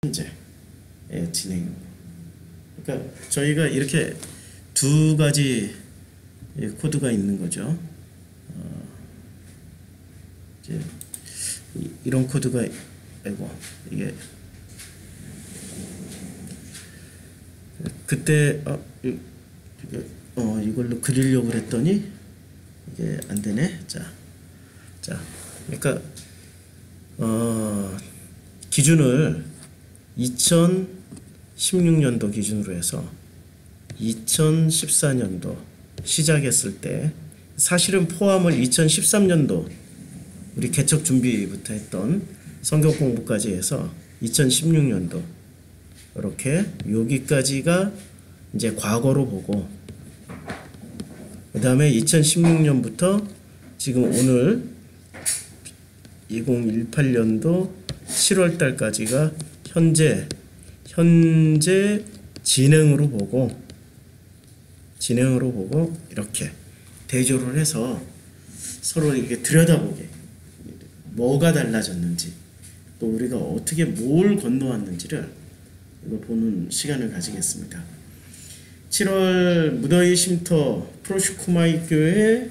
현재 진행. 그러니까 저희가 이렇게 두 가지 코드가 있는 거죠. 이제 이런 코드가 이게 그때 이걸로 그리려고 그랬더니 이게 안 되네. 자, 그러니까 기준을 2016년도 기준으로 해서 2014년도 시작했을 때 사실은 포함을 2013년도 우리 개척 준비부터 했던 성경 공부까지 해서 2016년도 이렇게 여기까지가 이제 과거로 보고, 그 다음에 2016년부터 지금 오늘 2018년도 7월 달까지가 현재 진행으로 보고 이렇게 대조를 해서 서로 이렇게 들여다보게, 뭐가 달라졌는지 또 우리가 어떻게 뭘 건너왔는지를 이거 보는 시간을 가지겠습니다. 7월 무더위 쉼터 프로시쿠마이 교회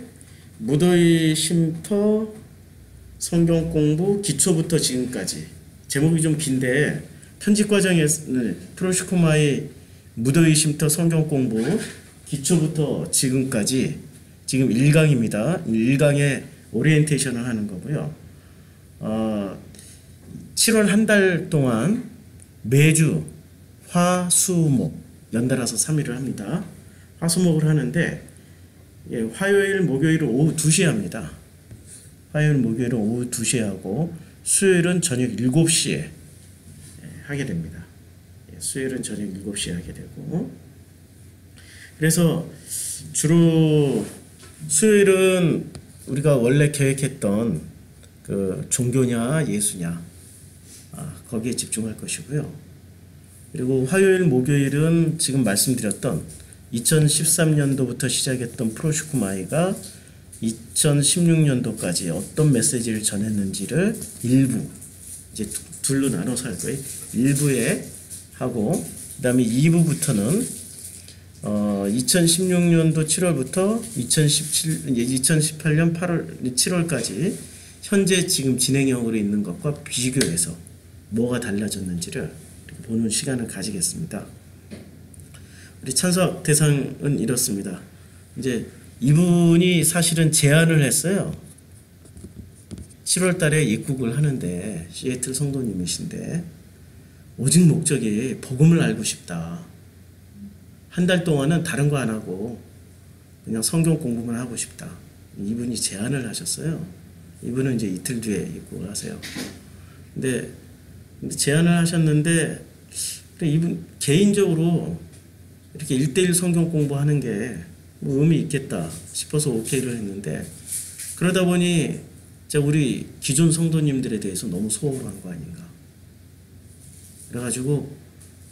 무더위 쉼터 성경 공부 기초부터 지금까지, 제목이 좀 긴데 편집 과정에서 프로시쿠마이 무더위 쉼터 성경 공부 기초부터 지금까지 지금 1강입니다. 1강에 오리엔테이션을 하는 거고요. 7월 한 달 동안 매주 화, 수, 목 연달아서 3일을 합니다. 화, 수, 목을 하는데 화요일, 목요일은 오후 2시에 합니다. 화요일, 목요일은 오후 2시에 하고 수요일은 저녁 7시에 하게 됩니다. 수요일은 저녁 7시에 하게 되고, 그래서 주로 수요일은 우리가 원래 계획했던 그 종교냐 예수냐 거기에 집중할 것이고요. 그리고 화요일, 목요일은 지금 말씀드렸던 2013년도부터 시작했던 프로시쿠마이가 2016년도까지 어떤 메시지를 전했는지를 일부, 이제 둘로 나눠서 할 거예요. 일부에 하고, 그 다음에 2부부터는 2016년도 7월부터 2018년 7월까지 현재 지금 진행형으로 있는 것과 비교해서 뭐가 달라졌는지를 보는 시간을 가지겠습니다. 우리 찬석 대상은 이렇습니다. 이제 이분이 사실은 제안을 했어요. 7월 달에 입국을 하는데, 시애틀 성도님이신데 오직 목적이 복음을 알고 싶다. 한 달 동안은 다른 거 안 하고 그냥 성경 공부만 하고 싶다. 이분이 제안을 하셨어요. 이분은 이제 이틀 뒤에 입국을 하세요. 근데 제안을 하셨는데 이분 개인적으로 이렇게 1대1 성경 공부하는 게 뭐 의미 있겠다 싶어서 오케이를 했는데, 그러다 보니 우리 기존 성도님들에 대해서 너무 소홀한 거 아닌가. 그래가지고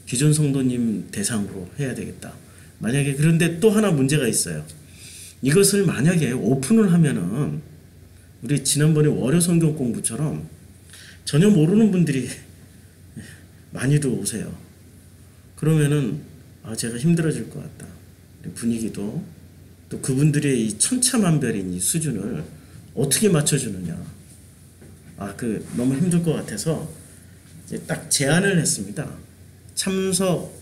기존 성도님 대상으로 해야 되겠다. 만약에, 그런데 또 하나 문제가 있어요. 이것을 만약에 오픈을 하면은 우리 지난번에 월요 성경 공부처럼 전혀 모르는 분들이 많이들 오세요. 그러면은 제가 힘들어질 것 같다. 분위기도 또 그분들의 이 천차만별인 이 수준을 어떻게 맞춰주느냐. 너무 힘들 것 같아서 이제 딱 제안을 했습니다. 참석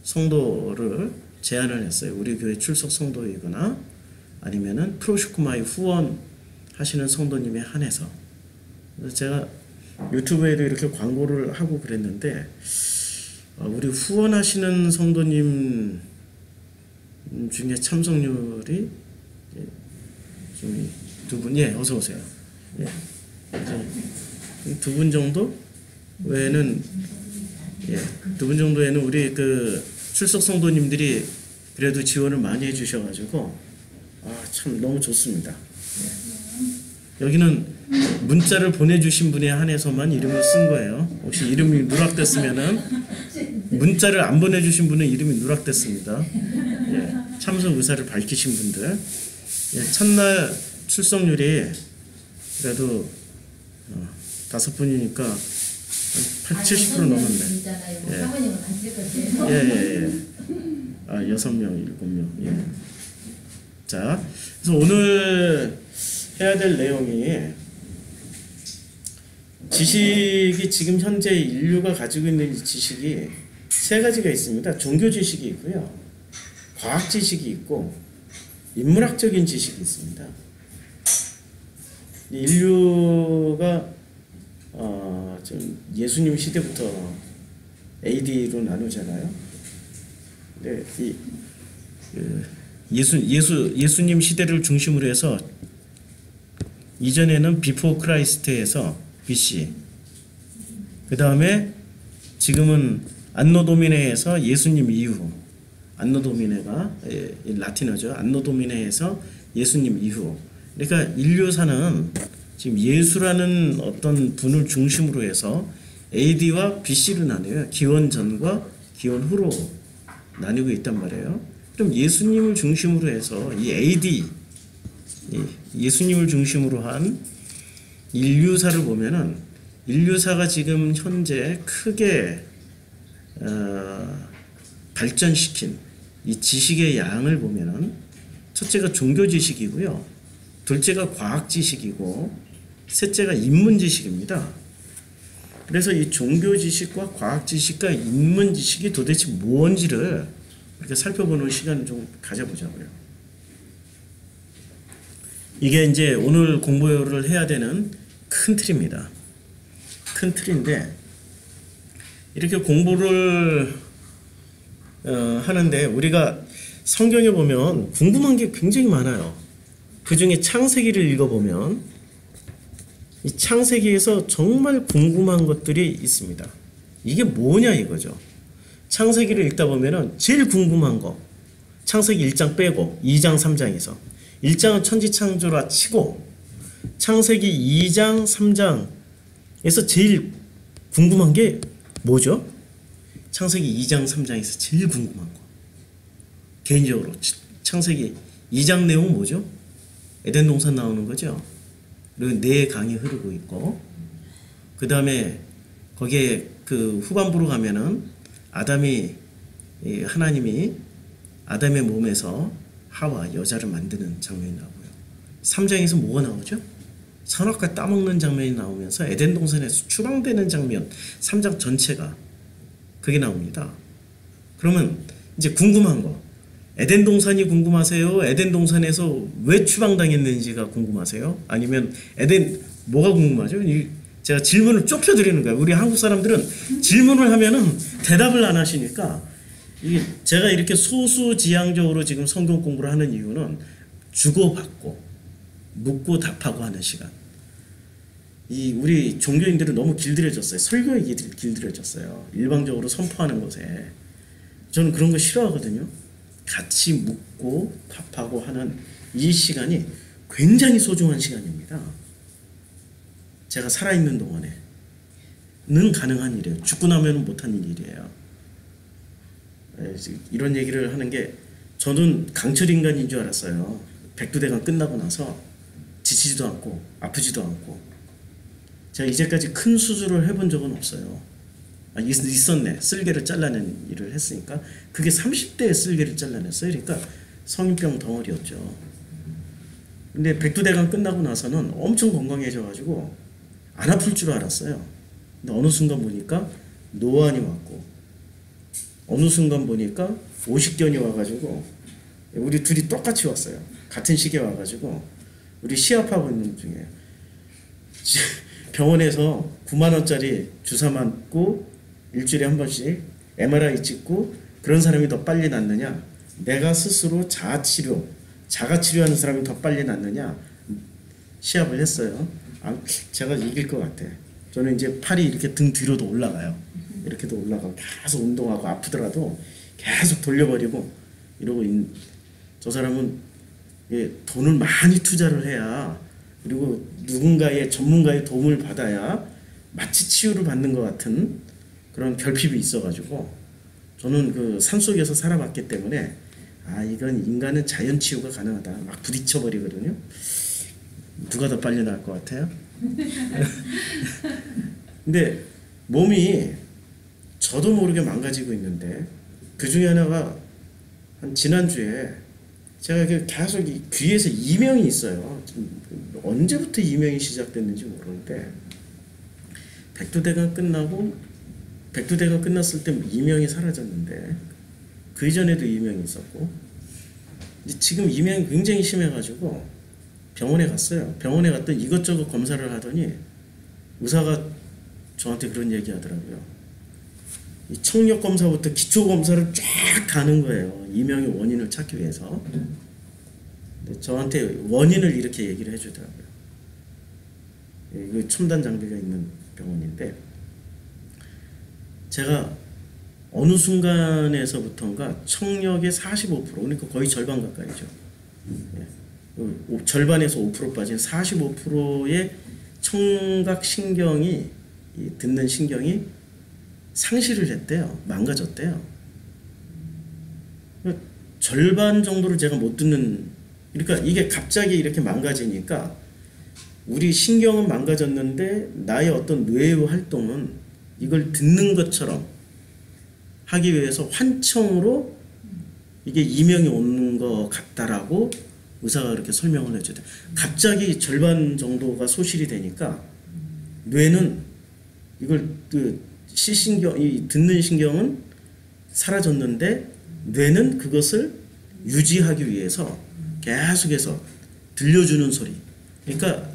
성도를 제안을 했어요. 우리 교회 출석 성도이거나 아니면은 프로시쿠마이 후원 하시는 성도님에 한해서. 그래서 제가 유튜브에도 이렇게 광고를 하고 그랬는데, 우리 후원하시는 성도님 중에 참석률이 좀 두 분, 어서 오세요. 두 분 정도 외에는, 두 분 정도에는 우리 출석 성도님들이 그래도 지원을 많이 해주셔가지고 참 너무 좋습니다. 여기는 문자를 보내주신 분에 한해서만 이름을 쓴 거예요. 혹시 이름이 누락됐으면은, 문자를 안 보내주신 분은 이름이 누락됐습니다. 참석 의사를 밝히신 분들. 첫날 출석률이 그래도 5분이니까 70% 넘었네. 예. 사모님은 안 쓸 거지. 예. 아, 6명, 7명. 예. 자, 그래서 오늘 해야 될 내용이 지식이 지금 현재 인류가 가지고 있는 지식이 세 가지가 있습니다. 종교 지식이 있고요. 과학 지식이 있고 인문학적인 지식이 있습니다. 인류가 좀 예수님 시대부터 AD로 나누잖아요. 근데 예수님 시대를 중심으로 해서 이전에는 비포 크라이스트에서 BC, 그 다음에 지금은 안노 도미네에서 예수님 이후, 안노 도미네가 라틴어죠. 안노 도미네에서 예수님 이후. 그러니까 인류사는 지금 예수라는 어떤 분을 중심으로 해서 AD와 BC로 나뉘어요. 기원 전과 기원 후로 나뉘고 있단 말이에요. 그럼 예수님을 중심으로 해서 이 AD, 예수님을 중심으로 한 인류사를 보면은 인류사가 지금 현재 크게 발전시킨 이 지식의 양을 보면은 첫째가 종교 지식이고요, 둘째가 과학 지식이고, 셋째가 인문 지식입니다. 그래서 이 종교 지식과 과학 지식과 인문 지식이 도대체 뭔지를 이렇게 살펴보는 시간을 좀 가져보자고요. 이게 이제 오늘 공부를 해야 되는 큰 틀입니다. 큰 틀인데 이렇게 공부를 하는데 우리가 성경에 보면 궁금한 게 굉장히 많아요. 그 중에 창세기를 읽어보면 이 창세기에서 정말 궁금한 것들이 있습니다. 이게 뭐냐 이거죠. 창세기를 읽다 보면은 제일 궁금한 거, 창세기 1장 빼고 2장 3장에서 1장은 천지창조라 치고 창세기 2장 3장에서 제일 궁금한 게 뭐죠? 창세기 2장 3장에서 제일 궁금한 거, 개인적으로 창세기 2장 내용은 뭐죠? 에덴 동산 나오는 거죠. 그리고 네 강이 흐르고 있고, 그 다음에 거기에 그 후반부로 가면은 하나님이 아담의 몸에서 하와 여자를 만드는 장면이 나오고요. 3장에서 뭐가 나오죠? 선악과 따먹는 장면이 나오면서 에덴 동산에서 추방되는 장면, 3장 전체가 그게 나옵니다. 그러면 이제 궁금한 거, 에덴 동산이 궁금하세요? 에덴 동산에서 왜 추방당했는지가 궁금하세요? 아니면 뭐가 궁금하죠? 제가 질문을 좁혀드리는 거예요. 우리 한국 사람들은 질문을 하면은 대답을 안 하시니까, 이게 제가 이렇게 소수지향적으로 지금 성경 공부를 하는 이유는 주고받고 묻고 답하고 하는 시간. 우리 종교인들은 너무 길들여졌어요. 설교에 길들여졌어요. 일방적으로 선포하는 것에. 저는 그런 거 싫어하거든요. 같이 묻고 답하고 하는 이 시간이 굉장히 소중한 시간입니다. 제가 살아있는 동안에는 가능한 일이에요. 죽고 나면 못하는 일이에요. 이런 얘기를 하는 게, 저는 강철 인간인 줄 알았어요. 백두대간 끝나고 나서 지치지도 않고 아프지도 않고. 제가 이제까지 큰 수술을 해본 적은 없어요. 있었네. 쓸개를 잘라낸 일을 했으니까. 그게 30대에 쓸개를 잘라냈어요. 그러니까 성인병 덩어리였죠. 근데 백두대간 끝나고 나서는 엄청 건강해져가지고 안 아플 줄 알았어요. 근데 어느 순간 보니까 노안이 왔고, 어느 순간 보니까 오십견이 와가지고, 우리 둘이 똑같이 왔어요. 같은 시기에 와가지고 우리 시합하고 있는 중에 병원에서 9만 원짜리 주사 맞고 일주일에 한 번씩 MRI 찍고 그런 사람이 더 빨리 낫느냐, 내가 스스로 자가치료하는 사람이 더 빨리 낫느냐 시합을 했어요. 제가 이길 것 같아. 저는 이제 팔이 이렇게 등 뒤로도 올라가요. 이렇게도 올라가고 계속 운동하고 아프더라도 계속 돌려버리고 이러고 저 사람은 돈을 많이 투자를 해야, 그리고 누군가의 전문가의 도움을 받아야 마치 치유를 받는 것 같은 그런 결핍이 있어가지고, 저는 그 산속에서 살아봤기 때문에 이건 인간은 자연 치유가 가능하다. 막 부딪혀버리거든요. 누가 더 빨리 나을 것 같아요? 근데 몸이 저도 모르게 망가지고 있는데 그 중에 하나가 한 지난주에 제가 계속 귀에서 이명이 있어요. 언제부터 이명이 시작됐는지 모르는데 백두대간 끝났을 때 이명이 사라졌는데 그 이전에도 이명이 있었고 지금 이명이 굉장히 심해가지고 병원에 갔어요. 병원에 갔더니 이것저것 검사를 하더니 의사가 저한테 그런 얘기 하더라고요. 이 청력 검사부터 기초 검사를 쫙 가는 거예요. 이명의 원인을 찾기 위해서. 근데 저한테 원인을 이렇게 얘기를 해주더라고요. 이거 첨단 장비가 있는 병원인데 제가 어느 순간에서부터인가 청력의 45% 그러니까 거의 절반 가까이죠. 절반에서 5% 빠진 45%의 청각신경이 듣는 신경이 상실을 했대요. 망가졌대요. 절반 정도를 제가 못 듣는 그러니까 이게 갑자기 이렇게 망가지니까 우리 신경은 망가졌는데 나의 어떤 뇌의 활동은 이걸 듣는 것처럼 하기 위해서 환청으로 이게 이명이 오는 것 같다라고 의사가 그렇게 설명을 해줘요. 갑자기 절반 정도가 소실이 되니까 뇌는 이걸 시신경, 이 듣는 신경은 사라졌는데 뇌는 그것을 유지하기 위해서 계속해서 들려주는 소리. 그러니까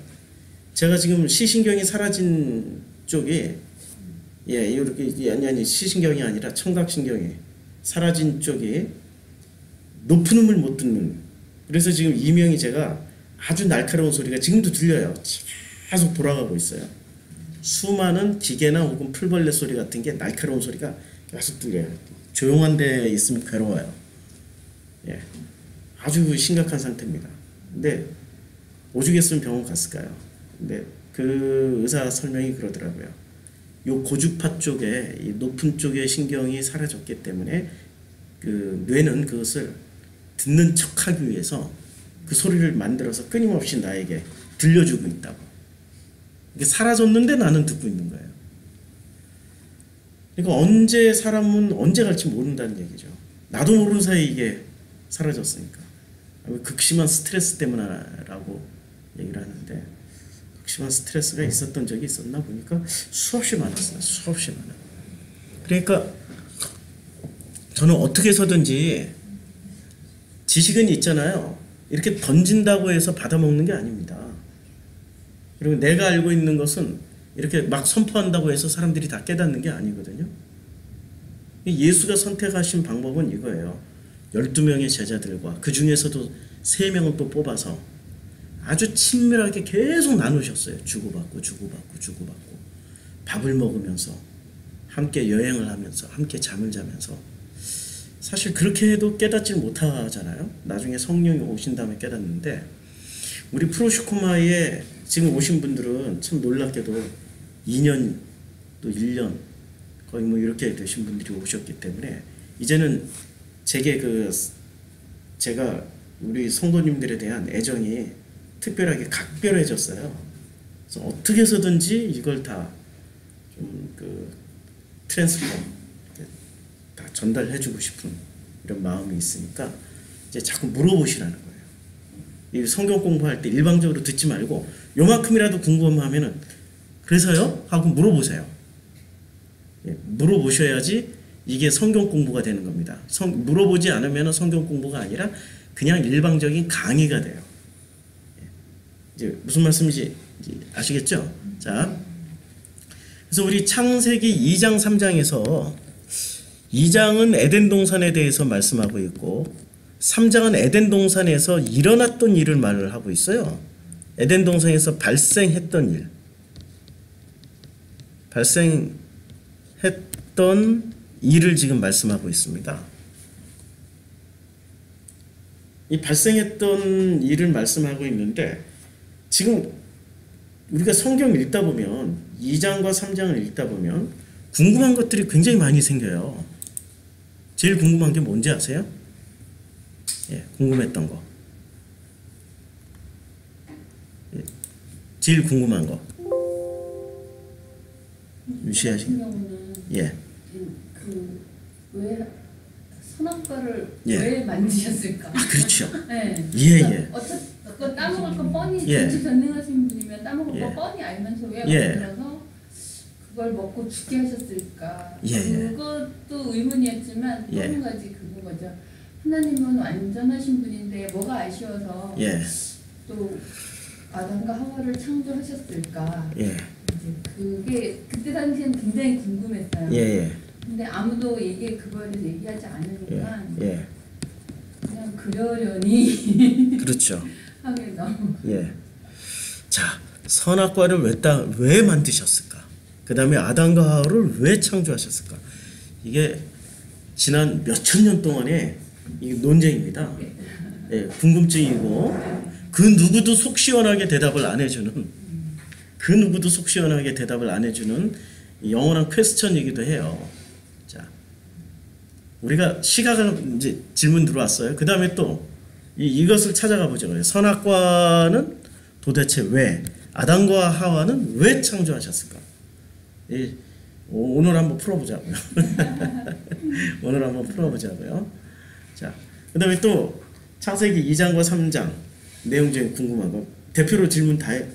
제가 지금 시신경이 사라진 쪽이 이렇게 아니 시신경이 아니라 청각신경이 사라진 쪽이 높은 음을 못 듣는. 그래서 지금 이명이 제가 아주 날카로운 소리가 지금도 들려요. 계속 돌아가고 있어요. 수많은 기계나 혹은 풀벌레 소리 같은 게 날카로운 소리가 계속 들려요. 조용한 데 있으면 괴로워요. 아주 심각한 상태입니다. 근데 오죽했으면 병원 갔을까요? 근데 그 의사 설명이 그러더라고요. 요 고주파 쪽에 이 높은 쪽의 신경이 사라졌기 때문에 그 뇌는 그것을 듣는 척하기 위해서 그 소리를 만들어서 끊임없이 나에게 들려주고 있다고. 이게 사라졌는데 나는 듣고 있는 거예요. 그러니까 언제 사람은 언제 갈지 모른다는 얘기죠. 나도 모르는 사이에 이게 사라졌으니까. 극심한 스트레스 때문이라고 얘기를 하는데 극심한 스트레스가 있었던 적이 있었나 보니까 수없이 많았어요. 수없이 많아요. 그러니까 저는 어떻게 해서든지 지식은 있잖아요. 이렇게 던진다고 해서 받아먹는 게 아닙니다. 그리고 내가 알고 있는 것은 이렇게 막 선포한다고 해서 사람들이 다 깨닫는 게 아니거든요. 예수가 선택하신 방법은 이거예요. 12명의 제자들과 그 중에서도 3명을 또 뽑아서 아주 친밀하게 계속 나누셨어요. 주고받고 밥을 먹으면서 함께 여행을 하면서 함께 잠을 자면서 사실 그렇게 해도 깨닫질 못하잖아요. 나중에 성령이 오신 다음에 깨닫는데 우리 프로시코마에 지금 오신 분들은 참 놀랍게도 2년 또 1년 거의 뭐 이렇게 되신 분들이 오셨기 때문에 이제는 제가 우리 성도님들에 대한 애정이 특별하게 각별해졌어요. 그래서 어떻게 해서든지 이걸 다 좀 트랜스포 다 전달해주고 싶은 이런 마음이 있으니까 이제 자꾸 물어보시라는 거예요. 이 성경 공부할 때 일방적으로 듣지 말고 요만큼이라도 궁금하면은 그래서요? 하고 물어보세요. 물어보셔야지 이게 성경 공부가 되는 겁니다. 물어보지 않으면 성경 공부가 아니라 그냥 일방적인 강의가 돼요. 이제 무슨 말씀인지 아시겠죠? 자, 그래서 우리 창세기 2장 3장에서 2장은 에덴 동산에 대해서 말씀하고 있고 3장은 에덴 동산에서 일어났던 일을 말을 하고 있어요. 에덴 동산에서 발생했던 일, 발생했던 일을 지금 말씀하고 있습니다. 이 발생했던 일을 말씀하고 있는데 지금 우리가 성경 읽다 보면 2장과 3장을 읽다 보면 궁금한 것들이 굉장히 많이 생겨요. 제일 궁금한 게 뭔지 아세요? 궁금했던 거. 제일 궁금한 거. 유시하신 경우는 예. 왜 선악과를 예. 왜 만드셨을까? 아, 그렇죠. 네. 예. 그거 따먹을 거 뻔히 예. 정치 전능하신 분이면 따먹을 예. 거 뻔히 알면서 왜 예. 만들어서 그걸 먹고 죽게 하셨을까? 예. 그것도 의문이었지만 또 예. 한 가지 그거죠. 하나님은 완전하신 분인데 뭐가 아쉬워서 예. 또 아담과 하와를 창조하셨을까? 예. 이제 그게 그때 당시엔 굉장히 궁금했어요. 예. 근데 아무도 그거에 대해서 얘기하지 않으니까 예. 그냥 그러려니 그렇죠. 하게 너무 예. 자, 선악과를 왜 만드셨을까? 그 다음에 아담과 하와를 왜 창조하셨을까? 이게 지난 몇천 년 동안의 이 논쟁입니다. 예, 궁금증이고 그 누구도 속 시원하게 대답을 안 해주는 영원한 퀘스천이기도 해요. 자, 우리가 시각을 이제 질문 들어왔어요. 그 다음에 또 이것을 찾아가 보죠. 선악과는 도대체 왜 아담과 하와는 왜 창조하셨을까? 오늘 한번 풀어보자고요. 오늘 한번 풀어보자고요. 자, 그 다음에 또 창세기 2장과 3장 내용 중에 궁금한 거 대표로 질문 다 해.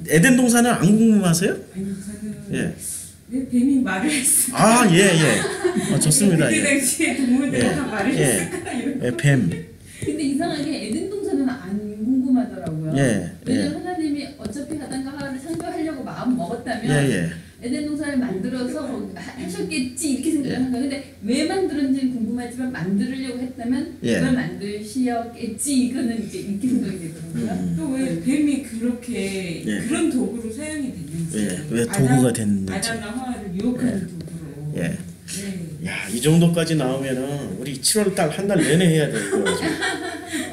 에덴 동산은 안 궁금하세요? 아니 저는 예. 왜 뱀이 말을 했을까? 아, 예. 좋습니다. 그때 예. 당시에 동물들이 예. 다 말을 예. 했을까? 이런 예, 뱀. 근데 이상하게 에덴 동산은 안 궁금하더라고요. 예. 왜냐면 하나님이 어차피 아담과 하와를 창조하려고 마음 먹었다면 예. 에덴 동산을 만들어서 하셨겠지 이렇게 생각하는 거예요. 근데 왜 만들었는지는 궁금하지만 만들려고 했다면 예. 그걸 만드시었겠지 이거는 이제 이렇게 생각이 되더라고요. 또 왜 뱀이 그렇게 예. 그런 도구로 사용이 됐는지 왜 도구가 됐는지. 아담과 하와를 유혹하는 도구로 예. 네. 야, 이 정도까지 나오면은 우리 7월달 한 달 내내 해야 돼 이거.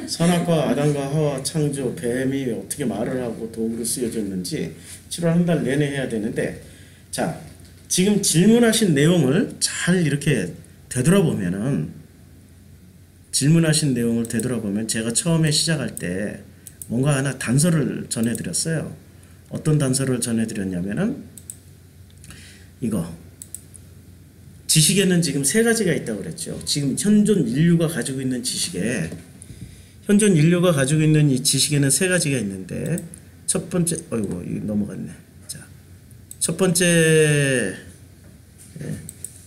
선악과 아담과 하와 창조, 뱀이 어떻게 말을 하고 도구로 쓰여졌는지 7월 한 달 내내 해야 되는데, 자, 지금 질문하신 내용을 잘 이렇게 되돌아보면은 제가 처음에 시작할 때 뭔가 하나 단서를 전해드렸어요. 어떤 단서를 전해드렸냐면은 이거. 지식에는 지금 세 가지가 있다고 그랬죠. 지금 현존 인류가 가지고 있는 지식에 이 지식에는 세 가지가 있는데 첫 번째, 이거 넘어갔네. 자, 첫 번째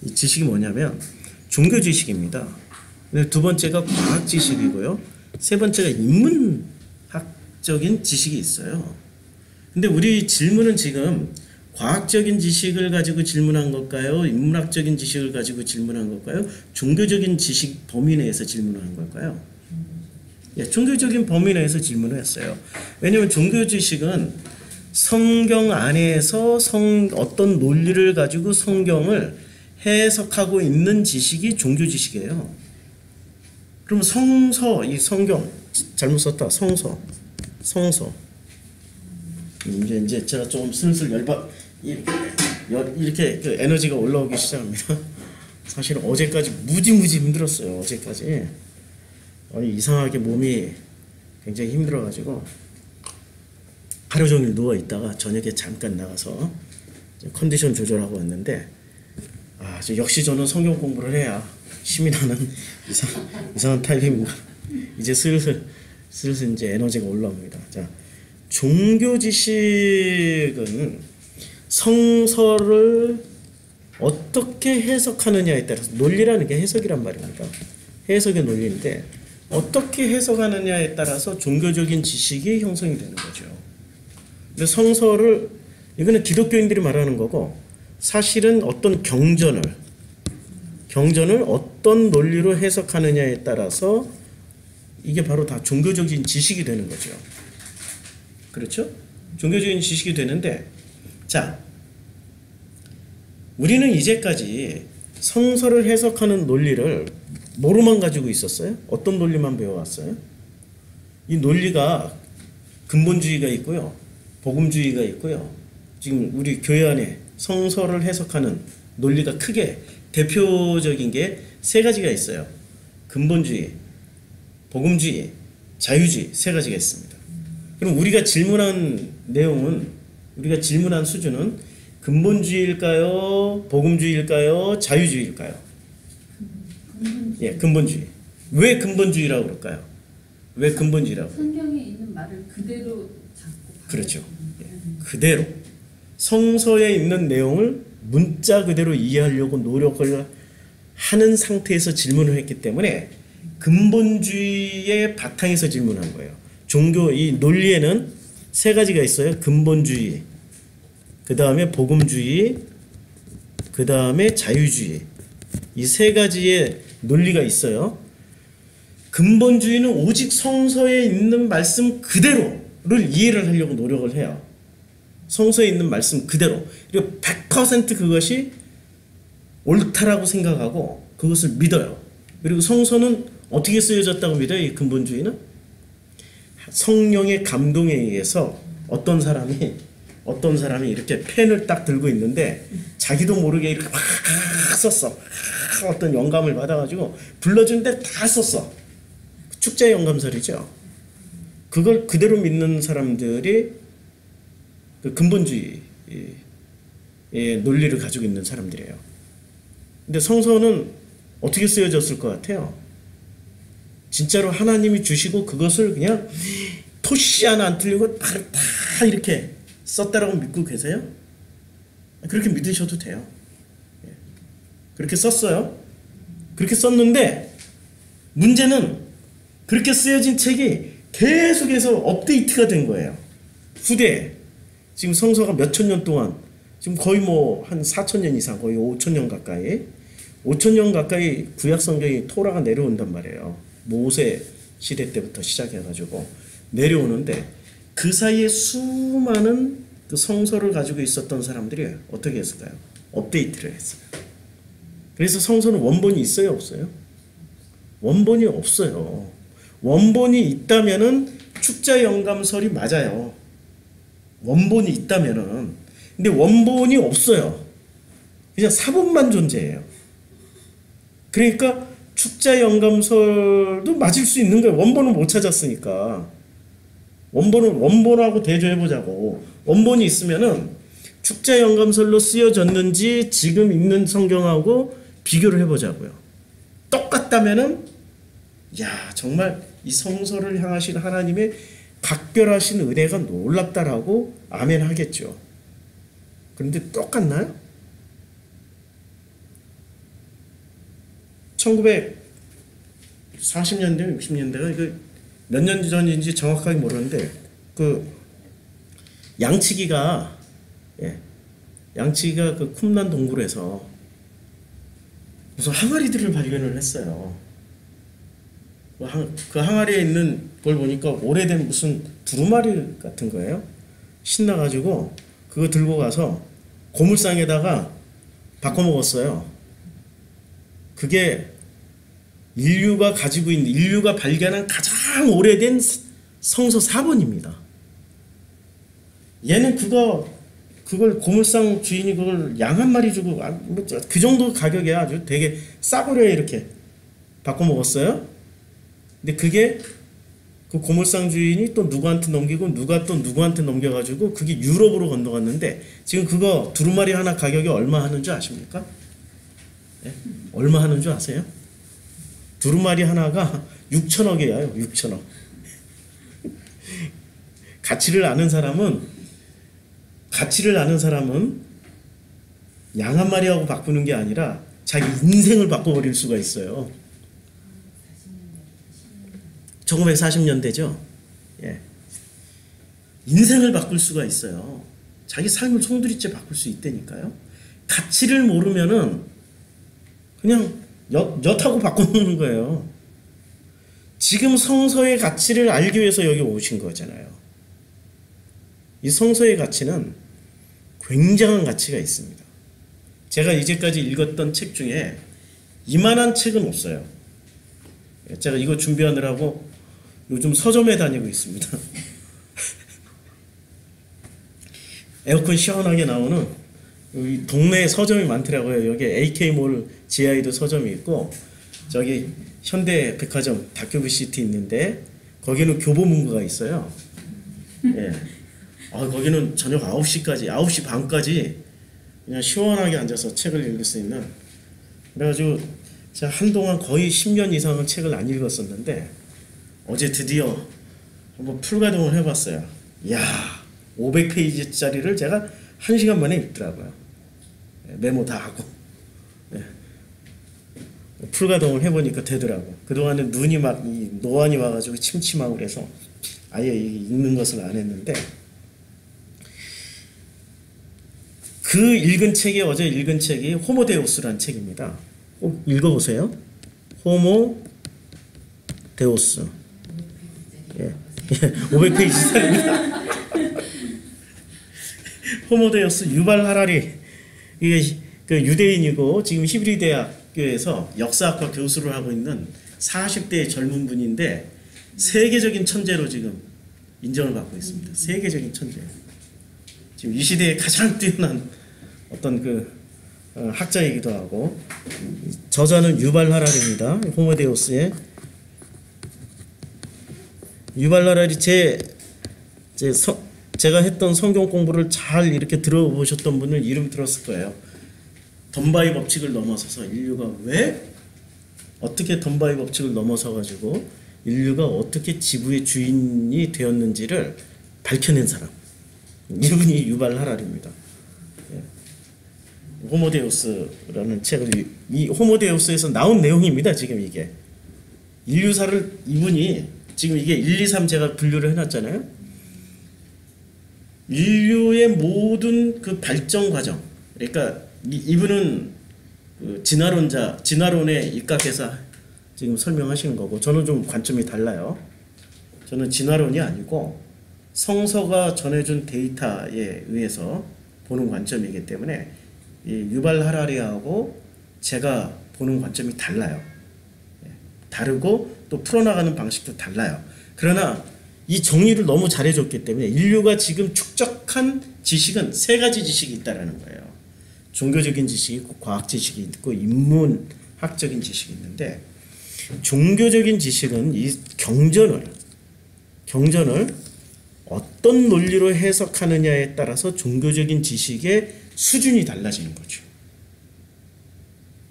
이 지식이 뭐냐면 종교 지식입니다. 두 번째가 과학 지식이고요. 세 번째가 인문학적인 지식이 있어요. 근데 우리 질문은 지금 과학적인 지식을 가지고 질문한 걸까요? 인문학적인 지식을 가지고 질문한 걸까요? 종교적인 지식 범위 내에서 질문한 걸까요? 예, 종교적인 범위 내에서 질문을 했어요. 왜냐하면 종교 지식은 성경 안에서 어떤 논리를 가지고 성경을 해석하고 있는 지식이 종교 지식이에요. 그럼 이 성경 잘못 썼다. 성서. 이제 제가 좀 슬슬 이렇게 그 에너지가 올라오기 시작합니다. 사실 어제까지 무지 힘들었어요. 어제까지 이상하게 몸이 굉장히 힘들어가지고 하루 종일 누워 있다가 저녁에 잠깐 나가서 컨디션 조절하고 왔는데, 역시 저는 성경 공부를 해야 힘이 나는 이상한 타입입니다. 이제 슬슬 이제 에너지가 올라옵니다. 자, 종교 지식은 성서를 어떻게 해석하느냐에 따라서, 논리라는 게 해석이란 말입니다. 해석의 논리인데 어떻게 해석하느냐에 따라서 종교적인 지식이 형성이 되는 거죠. 근데 성서를, 이거는 기독교인들이 말하는 거고, 사실은 어떤 경전을 어떤 논리로 해석하느냐에 따라서 이게 바로 다 종교적인 지식이 되는 거죠. 그렇죠? 종교적인 지식이 되는데, 자, 우리는 이제까지 성서를 해석하는 논리를 뭐로만 가지고 있었어요? 어떤 논리만 배워왔어요? 이 논리가 근본주의가 있고요, 복음주의가 있고요. 지금 우리 교회 안에 성서를 해석하는 논리가 크게 대표적인 게 세 가지가 있어요. 근본주의, 복음주의, 자유주의, 세 가지가 있습니다. 그럼 우리가 질문한 수준은 근본주의일까요? 복음주의일까요? 자유주의일까요? 예, 근본주의. 왜 근본주의라고 그럴까요? 왜 근본주의라고? 성경에 있는 말을 그대로 잡고 그렇죠. 예, 그대로 성서에 있는 내용을 문자 그대로 이해하려고 노력을 하는 상태에서 질문을 했기 때문에 근본주의의 바탕에서 질문한 거예요. 종교 이 논리에는 세 가지가 있어요. 근본주의, 그 다음에 복음주의, 그 다음에 자유주의. 이 세 가지의 논리가 있어요. 근본주의는 오직 성서에 있는 말씀 그대로를 이해를 하려고 노력을 해요. 성서에 있는 말씀 그대로. 그리고 100% 그것이 옳다라고 생각하고 그것을 믿어요. 그리고 성서는 어떻게 쓰여졌다고 믿어요? 이 근본주의는 성령의 감동에 의해서 어떤 사람이 이렇게 펜을 딱 들고 있는데 자기도 모르게 이렇게 막 썼어. 어떤 영감을 받아가지고 불러주는데 다 썼어. 축제 영감설이죠. 그걸 그대로 믿는 사람들이 그 근본주의의 논리를 가지고 있는 사람들이에요. 근데 성서는 어떻게 쓰여졌을 것 같아요? 진짜로 하나님이 주시고 그것을 그냥 토시 하나 안 틀리고 다 이렇게 썼다라고 믿고 계세요? 그렇게 믿으셔도 돼요. 그렇게 썼어요. 그렇게 썼는데 문제는 그렇게 쓰여진 책이 계속해서 업데이트가 된 거예요. 후대에. 지금 성서가 몇천 년 동안 지금 거의 뭐 한 4,000년 이상 거의 5,000년 가까이 5,000년 가까이 구약 성경이 토라가 내려온단 말이에요. 모세 시대 때부터 시작해가지고 내려오는데 그 사이에 수많은 그 성서를 가지고 있었던 사람들이 어떻게 했을까요? 업데이트를 했어요. 그래서 성서는 원본이 있어요, 없어요? 원본이 없어요. 원본이 있다면은 축자 영감설이 맞아요. 원본이 있다면은. 근데 원본이 없어요. 그냥 사본만 존재해요. 그러니까 축자 영감설도 맞을 수 있는 거예요. 원본을 못 찾았으니까. 원본하고 대조해보자고. 원본이 있으면은 축자 영감설로 쓰여졌는지 지금 있는 성경하고 비교를 해보자고요. 똑같다면은 야 정말 이 성서를 향하신 하나님의 각별하신 은혜가 놀랍다라고 아멘 하겠죠. 그런데 똑같나요? 1940년대, 60년대가 몇 년 전인지 정확하게 모르는데 그 양치기가 그 쿰란 동굴에서 무슨 항아리들을 발견을 했어요. 그 항아리에 있는 걸 보니까 오래된 무슨 두루마리 같은 거예요. 신나가지고 그거 들고 가서 고물상에다가 바꿔 먹었어요. 그게 인류가 발견한 가장 오래된 성서 사본입니다. 얘는 그걸 고물상 주인이 그걸 양 한 마리 주고 그 정도 가격에 아주 되게 싸구려에 이렇게 바꿔 먹었어요. 근데 그게 그 고물상 주인이 또 누구한테 넘기고 누가 또 누구한테 넘겨가지고 그게 유럽으로 건너갔는데 지금 그거 두루마리 하나 가격이 얼마 하는 줄 아십니까? 네? 얼마 하는 줄 아세요? 두루마리 하나가 6천억이에요. 6천억. 가치를 아는 사람은 양 한 마리하고 바꾸는 게 아니라 자기 인생을 바꿔버릴 수가 있어요. 1940년대죠. 예. 인생을 바꿀 수가 있어요. 자기 삶을 송두리째 바꿀 수 있다니까요. 가치를 모르면은 그냥 엿하고 바꿔놓는 거예요. 지금 성서의 가치를 알기 위해서 여기 오신 거잖아요. 이 성서의 가치는 굉장한 가치가 있습니다. 제가 이제까지 읽었던 책 중에 이만한 책은 없어요. 제가 이거 준비하느라고 요즘 서점에 다니고 있습니다. 에어컨 시원하게 나오는 여기 동네에 서점이 많더라고요. 여기 AK몰 지하에도 서점이 있고 저기 현대백화점 다큐브시티 있는데 거기는 교보문고가 있어요. 예. 거기는 저녁 9시까지 9시 반까지 그냥 시원하게 앉아서 책을 읽을 수 있는. 그래가지고 제가 한동안 거의 10년 이상은 책을 안 읽었었는데 어제 드디어 한번 풀가동을 해봤어요. 이야, 500페이지짜리를 제가 1시간 만에 읽더라고요. 메모 다 하고. 네. 풀가동을 해보니까 되더라고. 그동안은 눈이 막 노안이 와가지고 침침하고 그래서 아예 읽는 것을 안 했는데, 그 읽은 책이, 어제 읽은 책이 호모데우스라는 책입니다. 꼭 읽어보세요. 호모데우스. 예. 500페이지짜리입니다. 호모데우스 유발 하라리. 이게 그 유대인이고 지금 히브리 대학교에서 역사학과 교수를 하고 있는 40대의 젊은 분인데 세계적인 천재로 지금 인정을 받고 있습니다. 세계적인 천재. 지금 이 시대에 가장 뛰어난 어떤 학자이기도 하고, 저자는 유발 하라리입니다. 호모데우스의 유발 하라리. 제가 했던 성경 공부를 잘 이렇게 들어보셨던 분은 이름 들었을 거예요. 덤바이 법칙을 넘어서서 인류가 왜 어떻게 덤바이 법칙을 넘어서 가지고 인류가 어떻게 지구의 주인이 되었는지를 밝혀낸 사람, 이분이 유발 하라리입니다. 호모데우스라는 책을, 이 호모데우스에서 나온 내용입니다. 지금 이게 인류사를 이분이 지금 이게 1, 2, 3 제가 분류를 해놨잖아요. 인류의 모든 그 발전 과정, 그러니까 이분은 그 진화론에 입각해서 지금 설명하시는 거고, 저는 좀 관점이 달라요. 저는 진화론이 아니고 성서가 전해준 데이터에 의해서 보는 관점이기 때문에 이 유발 하라리하고 제가 보는 관점이 달라요. 다르고 또 풀어나가는 방식도 달라요. 그러나 이 정리를 너무 잘해줬기 때문에 인류가 지금 축적한 지식은 3가지 지식이 있다라는 거예요. 종교적인 지식이 있고, 과학 지식이 있고, 인문학적인 지식이 있는데, 종교적인 지식은 이 경전을 어떤 논리로 해석하느냐에 따라서 종교적인 지식의 수준이 달라지는 거죠.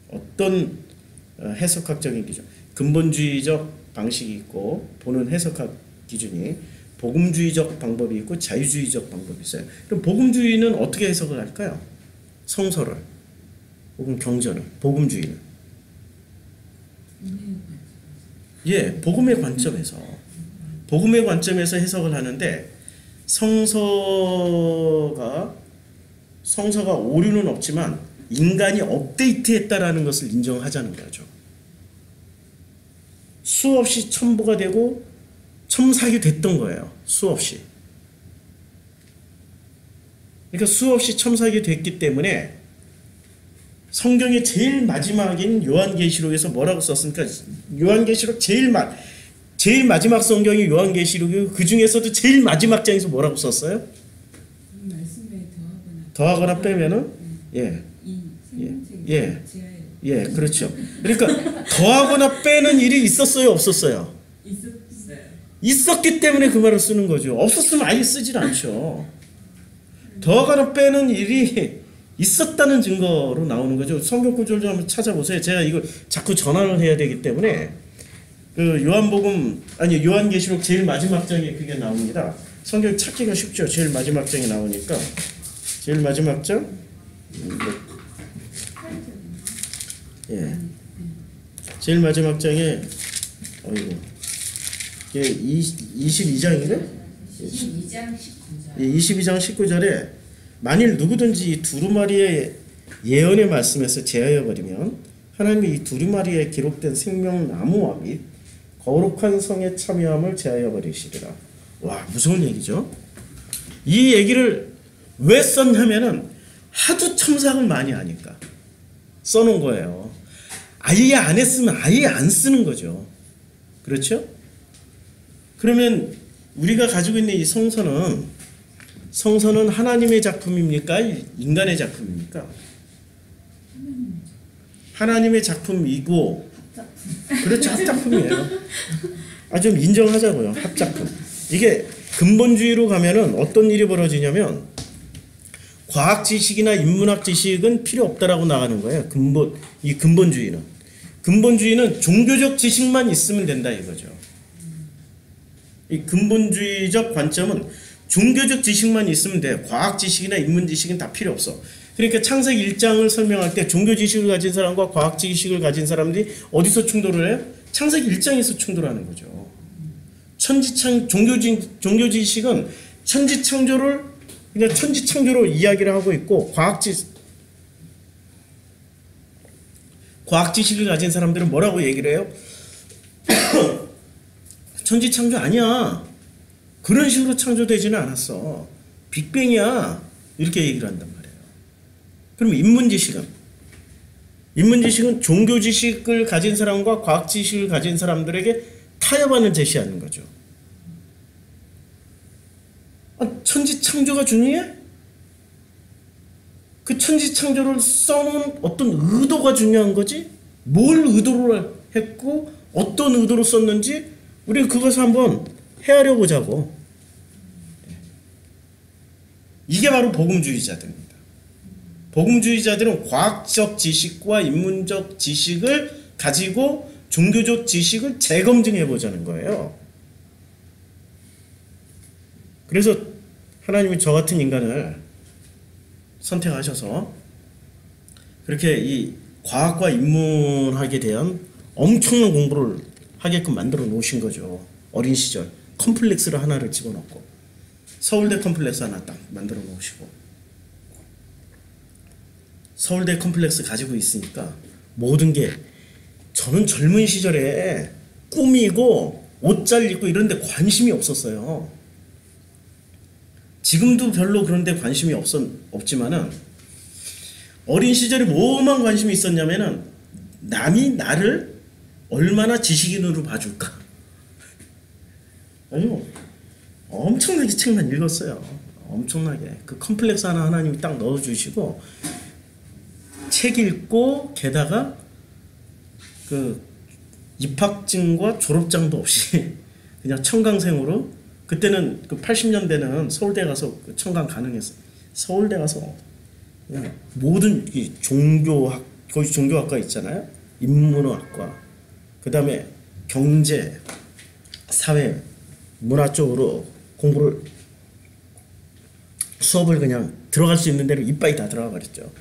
어떤 해석학적인 기준, 근본주의적 방식이 있고 보는 해석학 기준이, 복음주의적 방법이 있고 자유주의적 방법이 있어요. 그럼 복음주의는 어떻게 해석을 할까요? 성서를, 혹은 경전을. 복음주의는 복음의 관점에서 해석을 하는데, 성서가 오류는 없지만 인간이 업데이트했다라는 것을 인정하자는 거죠. 수없이 첨부가 되고 첨삭이 됐던 거예요. 수없이. 그러니까 수없이 첨삭이 됐기 때문에 성경의 제일 마지막인 요한계시록에서 뭐라고 썼습니까? 요한계시록 제일 마지막 성경이 요한계시록이고, 그 중에서도 제일 마지막 장에서 뭐라고 썼어요? 말씀에 더하거나 빼면은 그렇죠. 그러니까 더하거나 빼는 일이 있었어요, 없었어요? 있었어요. 있었기 때문에 그 말을 쓰는 거죠. 없었으면 아예 쓰질 않죠. 더하거나 빼는 일이 있었다는 증거로 나오는 거죠. 성경 구절을 좀 한번 찾아보세요. 제가 이걸 자꾸 전환을 해야 되기 때문에 그 요한계시록 제일 마지막 장에 그게 나옵니다. 성경 찾기가 쉽죠. 제일 마지막 장에 나오니까. 제일 마지막 장? 제일 마지막 장에 이게 22장이네? 22장 19절. 22장 19절에 만일 누구든지 이 두루마리의 예언의 말씀에서 제하여 버리면 하나님이 이 두루마리에 기록된 생명나무와 및 거룩한 성의 참여함을 제하여 버리시리라. 와, 무서운 얘기죠. 이 얘기를 왜 썼냐면은 하도 첨삭을 많이 하니까 써놓은 거예요. 아예 안 했으면 아예 안 쓰는 거죠. 그렇죠? 그러면 우리가 가지고 있는 이 성서는 하나님의 작품입니까? 인간의 작품입니까? 하나님의 작품이고, 그렇죠, 합작품이에요. 좀 인정하자고요. 합작품. 이게 근본주의로 가면은 어떤 일이 벌어지냐면, 과학 지식이나 인문학 지식은 필요 없다라고 나가는 거예요. 근본주의는 종교적 지식만 있으면 된다 이거죠. 이 근본주의적 관점은 종교적 지식만 있으면 돼. 과학 지식이나 인문 지식은 다 필요 없어. 그러니까 창세기 1장을 설명할 때 종교 지식을 가진 사람과 과학 지식을 가진 사람들이 어디서 충돌을 해요? 창세기 1장에서 충돌하는 거죠. 종교 지식은 천지창조를 그냥 천지창조로 이야기를 하고 있고 과학 지식을 가진 사람들은 뭐라고 얘기를 해요? 천지창조 아니야. 그런 식으로 창조되지는 않았어. 빅뱅이야. 이렇게 얘기를 한단 말이에요. 그럼 인문지식은 종교 지식을 가진 사람과 과학 지식을 가진 사람들에게 타협안을 제시하는 거죠. 천지창조가 중요해? 그 천지창조를 써놓은 어떤 의도가 중요한 거지? 뭘 의도로 했고 어떤 의도로 썼는지 우리 그것을 한번 헤아려 보자고. 이게 바로 복음주의자들입니다. 복음주의자들은 과학적 지식과 인문적 지식을 가지고 종교적 지식을 재검증해 보자는 거예요. 그래서 하나님이 저 같은 인간을 선택하셔서 그렇게 이 과학과 인문학에 대한 엄청난 공부를 하게끔 만들어 놓으신 거죠. 어린 시절 컴플렉스를 하나를 집어넣고 서울대 컴플렉스 하나 딱 만들어 놓으시고 서울대 컴플렉스 가지고 있으니까 모든 게 저는 젊은 시절에 꾸미고 옷 잘 입고 이런 데 관심이 없었어요. 지금도 별로 그런 데 관심이 없지만은 어린 시절에 뭐만 관심이 있었냐면은 남이 나를 얼마나 지식인으로 봐줄까. 아주 엄청나게 책만 읽었어요. 엄청나게. 그 컴플렉스 하나님이 딱 넣어주시고 책 읽고 게다가 그 입학증과 졸업장도 없이 그냥 청강생으로 그때는 그 80년대는 서울대 가서 그 청강 가능했어. 서울대 가서 그냥 모든 이 거기 종교학과 있잖아요. 인문학과 그 다음에 경제, 사회, 문화 쪽으로 공부를 수업을 그냥 들어갈 수 있는 대로 이빠이 다 들어가 버렸죠.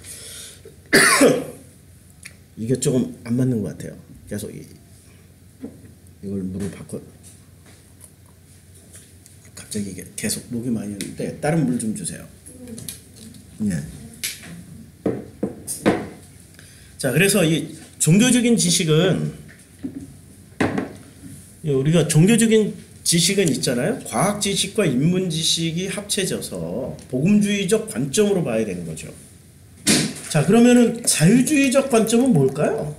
이게 조금 안 맞는 것 같아요. 계속 이걸 물을 바꿔. 갑자기 이게 계속 녹이 많이 오는데 다른 물 좀 주세요. 네. 자, 그래서 이 종교적인 지식은 우리가 종교적인 지식은 있잖아요. 과학 지식과 인문 지식이 합쳐져서 복음주의적 관점으로 봐야 되는 거죠. 자, 그러면은 자유주의적 관점은 뭘까요?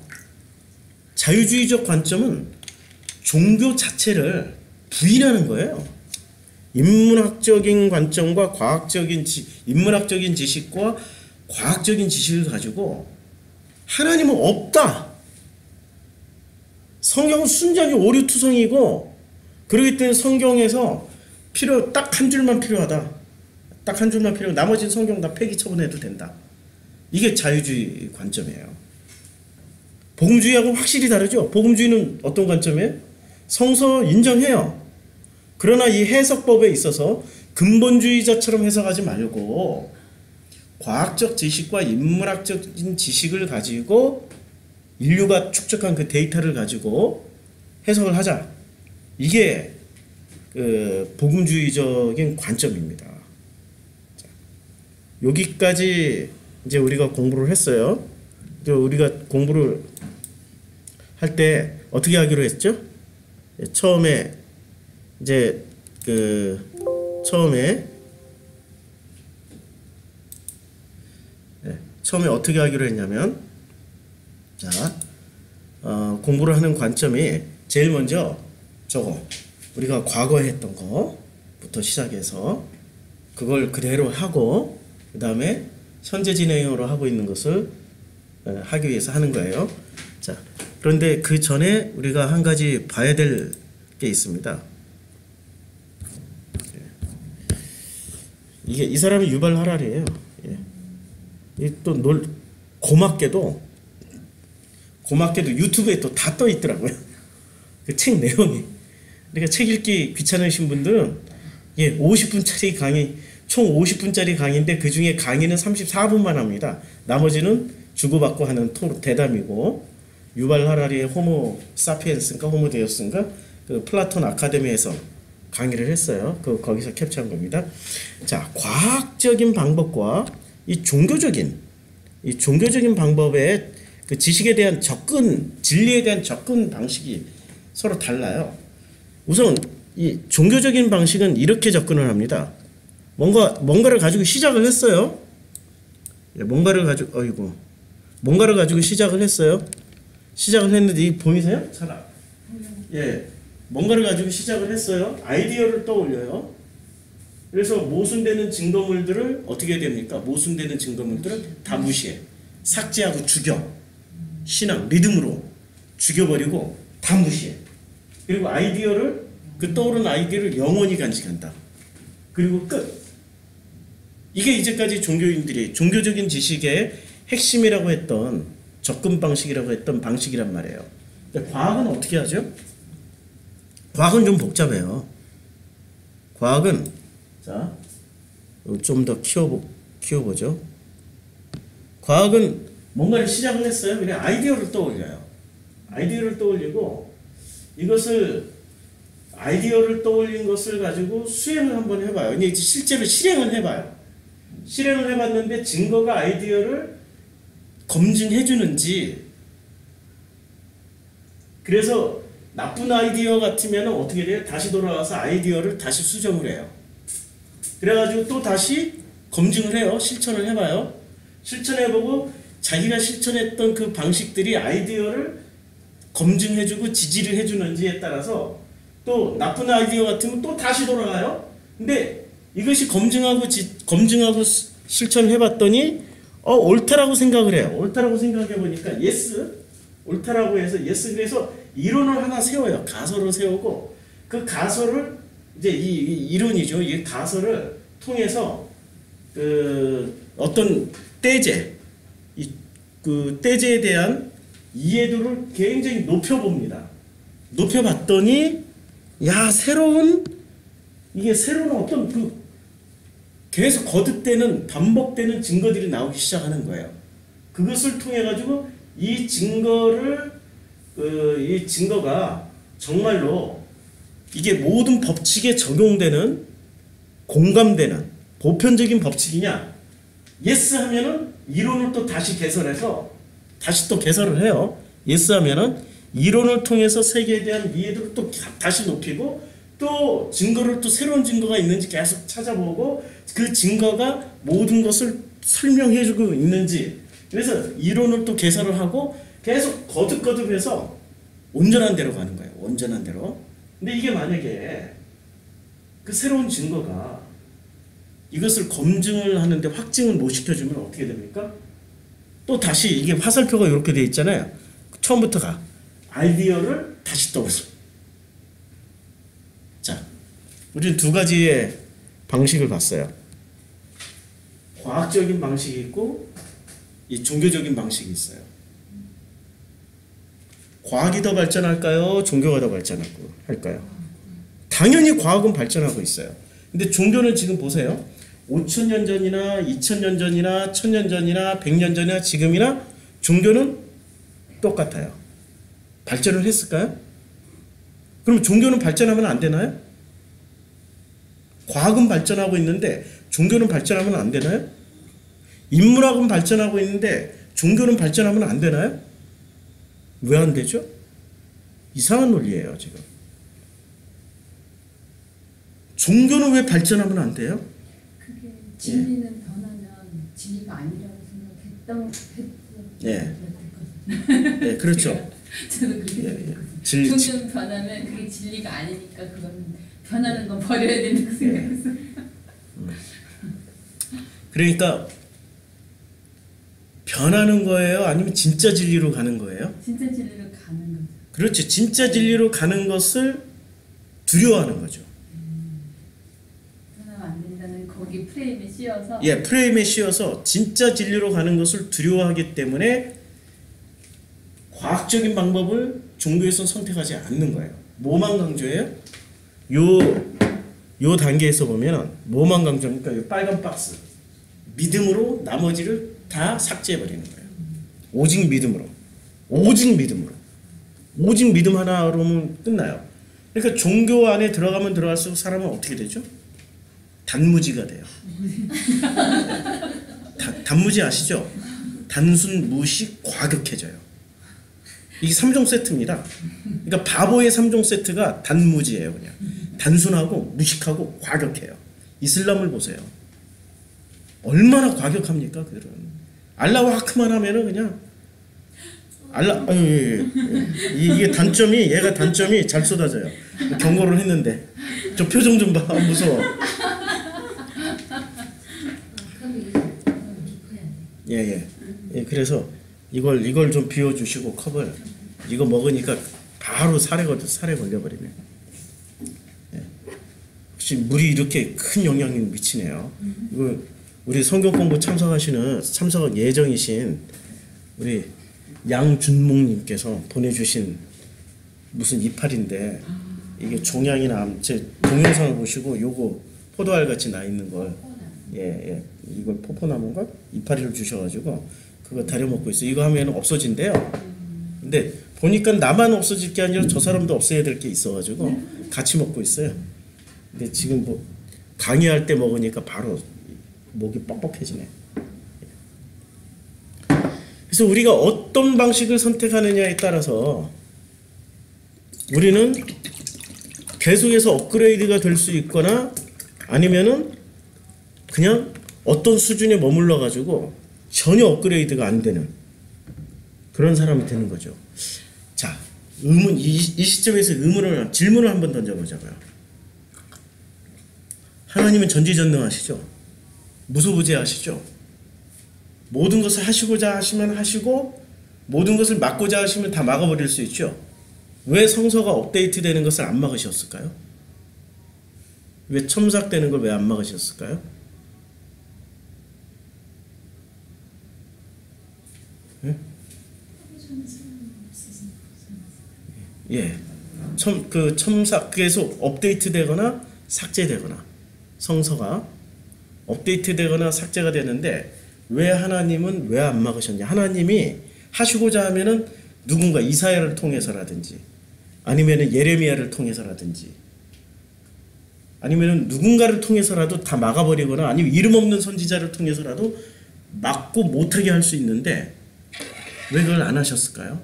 자유주의적 관점은 종교 자체를 부인하는 거예요. 인문학적인 관점과 인문학적인 지식과 과학적인 지식을 가지고 하나님은 없다. 성경은 순전히 오류투성이고 그렇기 때문에 성경에서 딱 한 줄만 필요하다. 딱 한 줄만 필요하고 나머지는 성경 다 폐기 처분해도 된다. 이게 자유주의 관점이에요. 복음주의하고 확실히 다르죠. 복음주의는 어떤 관점이에요? 성서 인정해요. 그러나 이 해석법에 있어서 근본주의자처럼 해석하지 말고 과학적 지식과 인문학적인 지식을 가지고 인류가 축적한 그 데이터를 가지고 해석을 하자. 이게 그 복음주의적인 관점입니다. 자, 여기까지 이제 우리가 공부를 했어요. 또 우리가 공부를 할 때 어떻게 하기로 했죠? 처음에 이제 처음에 어떻게 하기로 했냐면, 자, 공부를 하는 관점이 제일 먼저 저거 우리가 과거에 했던 거부터 시작해서 그걸 그대로 하고 그 다음에 현재 진행으로 하고 있는 것을 하기 위해서 하는 거예요. 자, 그런데 그 전에 우리가 한 가지 봐야 될 게 있습니다. 이 사람이 유발 하랄이에요. 예. 이또 고맙게도 유튜브에 또 다 떠 있더라고요. 그 책 내용이. 그러니까 책 읽기 귀찮으신 분들은 50분짜리 강의, 총 50분짜리 강의인데 그 중에 강의는 34분만 합니다. 나머지는 주고받고 하는 대담이고, 유발 하라리의 호모 사피엔스인가 호모 데우스인가 그 플라톤 아카데미에서 강의를 했어요. 거기서 캡처한 겁니다. 자, 과학적인 방법과 이 종교적인 방법의 그 지식에 대한 진리에 대한 접근 방식이 서로 달라요. 우선 이 종교적인 방식은 이렇게 접근을 합니다. 뭔가를 가지고 시작을 했어요. 뭔가를 가지고 시작을 했어요. 시작을 했는데 이 보이세요? 차라. 뭔가를 가지고 시작을 했어요. 아이디어를 떠올려요. 그래서 모순되는 증거물들을 어떻게 해야 됩니까? 모순되는 증거물들을 다 무시해. 삭제하고 죽여. 신앙, 믿음으로 죽여버리고 다 무시해. 그리고 그 떠오른 아이디어를 영원히 간직한다. 그리고 끝. 이게 이제까지 종교인들이 종교적인 지식의 핵심이라고 했던 접근 방식이라고 했던 방식이란 말이에요. 근데 과학은 어떻게 하죠? 과학은 좀 복잡해요. 과학은 좀 더 키워보죠. 과학은 뭔가를 시작을 했어요. 그냥 아이디어를 떠올려요. 아이디어를 떠올리고 아이디어를 떠올린 것을 가지고 수행을 한번 해봐요. 이제 실제로 실행을 해봐요. 실행을 해봤는데 증거가 아이디어를 검증해주는지. 그래서 나쁜 아이디어 같으면 어떻게 돼요? 다시 돌아와서 아이디어를 다시 수정을 해요. 그래가지고 또 다시 검증을 해요. 실천을 해봐요. 실천해보고 자기가 실천했던 그 방식들이 아이디어를 검증해주고 지지를 해주는지에 따라서 또 나쁜 아이디어 같으면 또 다시 돌아가요. 근데 이것이 검증하고 실천을 해봤더니 옳다라고 생각을 해요. 옳다라고 생각해보니까 옳다라고 해서 그래서 이론을 하나 세워요. 가설을 세우고 그 가설을 이제 이 이론이죠. 이 가설을 통해서 그 어떤 그 떼제에 대한 이해도를 굉장히 높여봅니다. 높여봤더니 새로운 어떤 계속 거듭되는 반복되는 증거들이 나오기 시작하는 거예요. 그것을 통해 가지고 이 증거가 정말로 이게 모든 법칙에 적용되는 공감되는 보편적인 법칙이냐? 예스 하면은 이론을 또 다시 개설해서 다시 또 개설을 해요. 예스 하면은 이론을 통해서 세계에 대한 이해도를 또 다시 높이고 또 증거를 또 새로운 증거가 있는지 계속 찾아보고 그 증거가 모든 것을 설명해주고 있는지 그래서 이론을 또 개설을 하고 계속 거듭거듭해서 온전한 대로 가는 거예요. 온전한 대로. 근데 이게 만약에 그 새로운 증거가 이것을 검증을 하는데 확증을 못 시켜주면 어떻게 됩니까? 또 다시 이게 화살표가 이렇게 돼 있잖아요. 처음부터 가. 아이디어를 다시 떠올려. 자, 우리는 두 가지의 방식을 봤어요. 과학적인 방식이 있고 이 종교적인 방식이 있어요. 과학이 더 발전할까요? 종교가 더 발전할까요? 당연히 과학은 발전하고 있어요. 근데 종교는 지금 보세요. 5,000년 전이나 2,000년 전이나 1,000년 전이나 100년 전이나 지금이나 종교는 똑같아요. 발전을 했을까요? 그럼 종교는 발전하면 안 되나요? 과학은 발전하고 있는데 종교는 발전하면 안 되나요? 인문학은 발전하고 있는데 종교는 발전하면 안 되나요? 왜 안 되죠? 이상한 논리예요, 지금. 종교는 왜 발전하면 안 돼요? 그게 진리는 변하면 진리가 아니라고 네, 그렇죠. 저도 그렇게 종교는 변하면 그게 진리가 아니니까 그건 변하는 건 버려야 된다고 생각했어요. 그러니까 변하는 거예요? 아니면 진짜 진리로 가는 거예요? 진짜 진리로 가는 거죠. 그렇죠. 진짜 진리로 가는 것을 두려워하는 거죠. 변하면 안 된다는 거기 프레임에 씌어서. 예, 프레임에 씌워서 진짜 진리로 가는 것을 두려워하기 때문에 과학적인 방법을 종교에서는 선택하지 않는 거예요. 뭐만 강조해요? 요 단계에서 보면 뭐만 강조합니까? 이 빨간 박스. 믿음으로 나머지를 다 삭제해 버리는 거예요. 오직 믿음으로. 오직 믿음으로. 오직 믿음 하나로는 끝나요. 그러니까 종교 안에 들어가면 들어갈수록 사람은 어떻게 되죠? 단무지가 돼요. 단무지 아시죠? 단순, 무식, 과격해져요. 이게 3종 세트입니다. 그러니까 바보의 3종 세트가 단무지예요. 그냥 단순하고 무식하고 과격해요. 이슬람을 보세요. 얼마나 과격합니까? 그들은 알라후 아크만 하면은 그냥 이게 단점이 얘가 단점이 잘 쏟아져요. 경고를 했는데 저 표정 좀 봐. 무서워. 예. 그래서 이걸 좀 비워주시고 컵을 이거 먹으니까 바로 살에 걸려버리네. 예. 혹시 물이 이렇게 큰 영향을 미치네요. 이거 우리 성경 공부 참석 예정이신 우리 양준목님께서 보내주신 무슨 이파리인데 이게 종양이나 제 동영상을 보시고 요거 포도알 같이 나 있는 걸 예 이걸 포포나무인가 이파리를 주셔가지고 그거 다려 먹고 있어요. 이거 하면 없어진대요. 근데 보니까 나만 없어질 게 아니라 저 사람도 없애야 될 게 있어가지고 같이 먹고 있어요. 근데 지금 뭐 강의할 때 먹으니까 바로 목이 뻑뻑해지네. 그래서 우리가 어떤 방식을 선택하느냐에 따라서 우리는 계속해서 업그레이드가 될 수 있거나 아니면은 그냥 어떤 수준에 머물러 가지고 전혀 업그레이드가 안 되는 그런 사람이 되는 거죠. 자, 이 시점에서 질문을 한번 던져보자고요. 하나님은 전지전능하시죠? 무소부재하시죠? 모든 것을 하시고자 하시면 하시고 모든 것을 막고자 하시면 다 막아버릴 수 있죠. 왜 성서가 업데이트되는 것을 안 막으셨을까요? 왜 첨삭되는 걸 왜 안 막으셨을까요? 예, 첨삭 계속 업데이트되거나 삭제되거나 성서가 업데이트되거나 삭제가 되는데 왜 하나님은 왜 안 막으셨냐? 하나님이 하시고자 하면은 누군가 이사야를 통해서라든지 아니면은 예레미야를 통해서라든지 아니면은 누군가를 통해서라도 다 막아버리거나 아니면 이름 없는 선지자를 통해서라도 막고 못하게 할 수 있는데 왜 그걸 안 하셨을까요?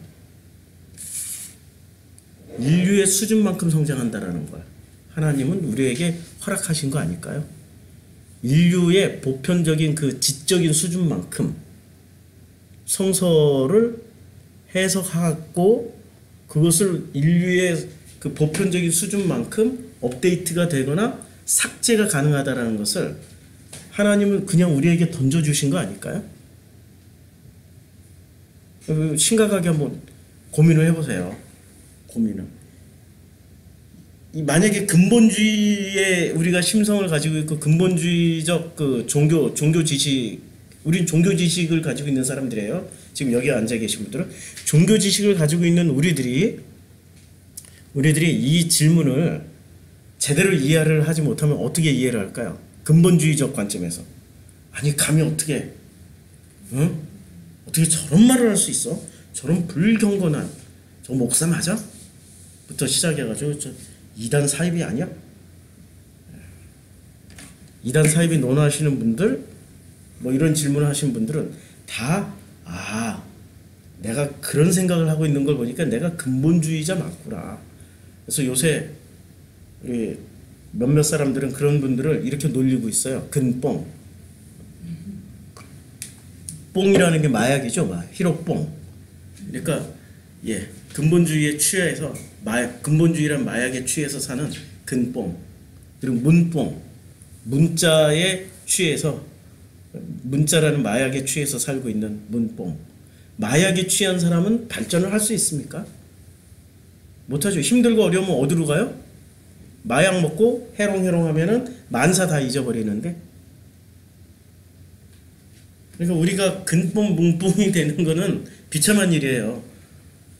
인류의 수준만큼 성장한다라는 걸 하나님은 우리에게 허락하신 거 아닐까요? 인류의 보편적인 그 지적인 수준만큼 성서를 해석하고 그것을 인류의 그 보편적인 수준만큼 업데이트가 되거나 삭제가 가능하다라는 것을 하나님은 그냥 우리에게 던져주신 거 아닐까요? 심각하게 한번 고민을 해보세요. 만약에 근본주의에 우리가 심성을 가지고 있고 근본주의적 그 종교 지식, 우린 종교 지식을 가지고 있는 사람들이에요. 지금 여기 앉아 계신 분들은 종교 지식을 가지고 있는 우리들이 이 질문을 제대로 이해를 하지 못하면 어떻게 이해를 할까요? 근본주의적 관점에서 아니 감히 어떻게 어떻게 저런 말을 할 수 있어? 저런 불경건한 저 목사 맞아? 부터 시작해가지고 저 이단 사입이 아니야? 이단 사입이 논하시는 분들 뭐 이런 질문을 하신 분들은 다 내가 그런 생각을 하고 있는 걸 보니까 내가 근본주의자 맞구나. 그래서 요새 우리 몇몇 사람들은 그런 분들을 이렇게 놀리고 있어요. 근뽕. 뽕이라는 게 마약이죠. 히로뽕. 그러니까 근본주의에 취해서 근본주의란 마약에 취해서 사는 근뽕. 그리고 문뽕. 문자에 취해서 문자라는 마약에 취해서 살고 있는 문뽕. 마약에 취한 사람은 발전을 할 수 있습니까? 못하죠. 힘들고 어려우면 어디로 가요? 마약 먹고 해롱해롱 하면은 만사 다 잊어버리는데 그러니까 우리가 근본 문법이 되는 거는 비참한 일이에요.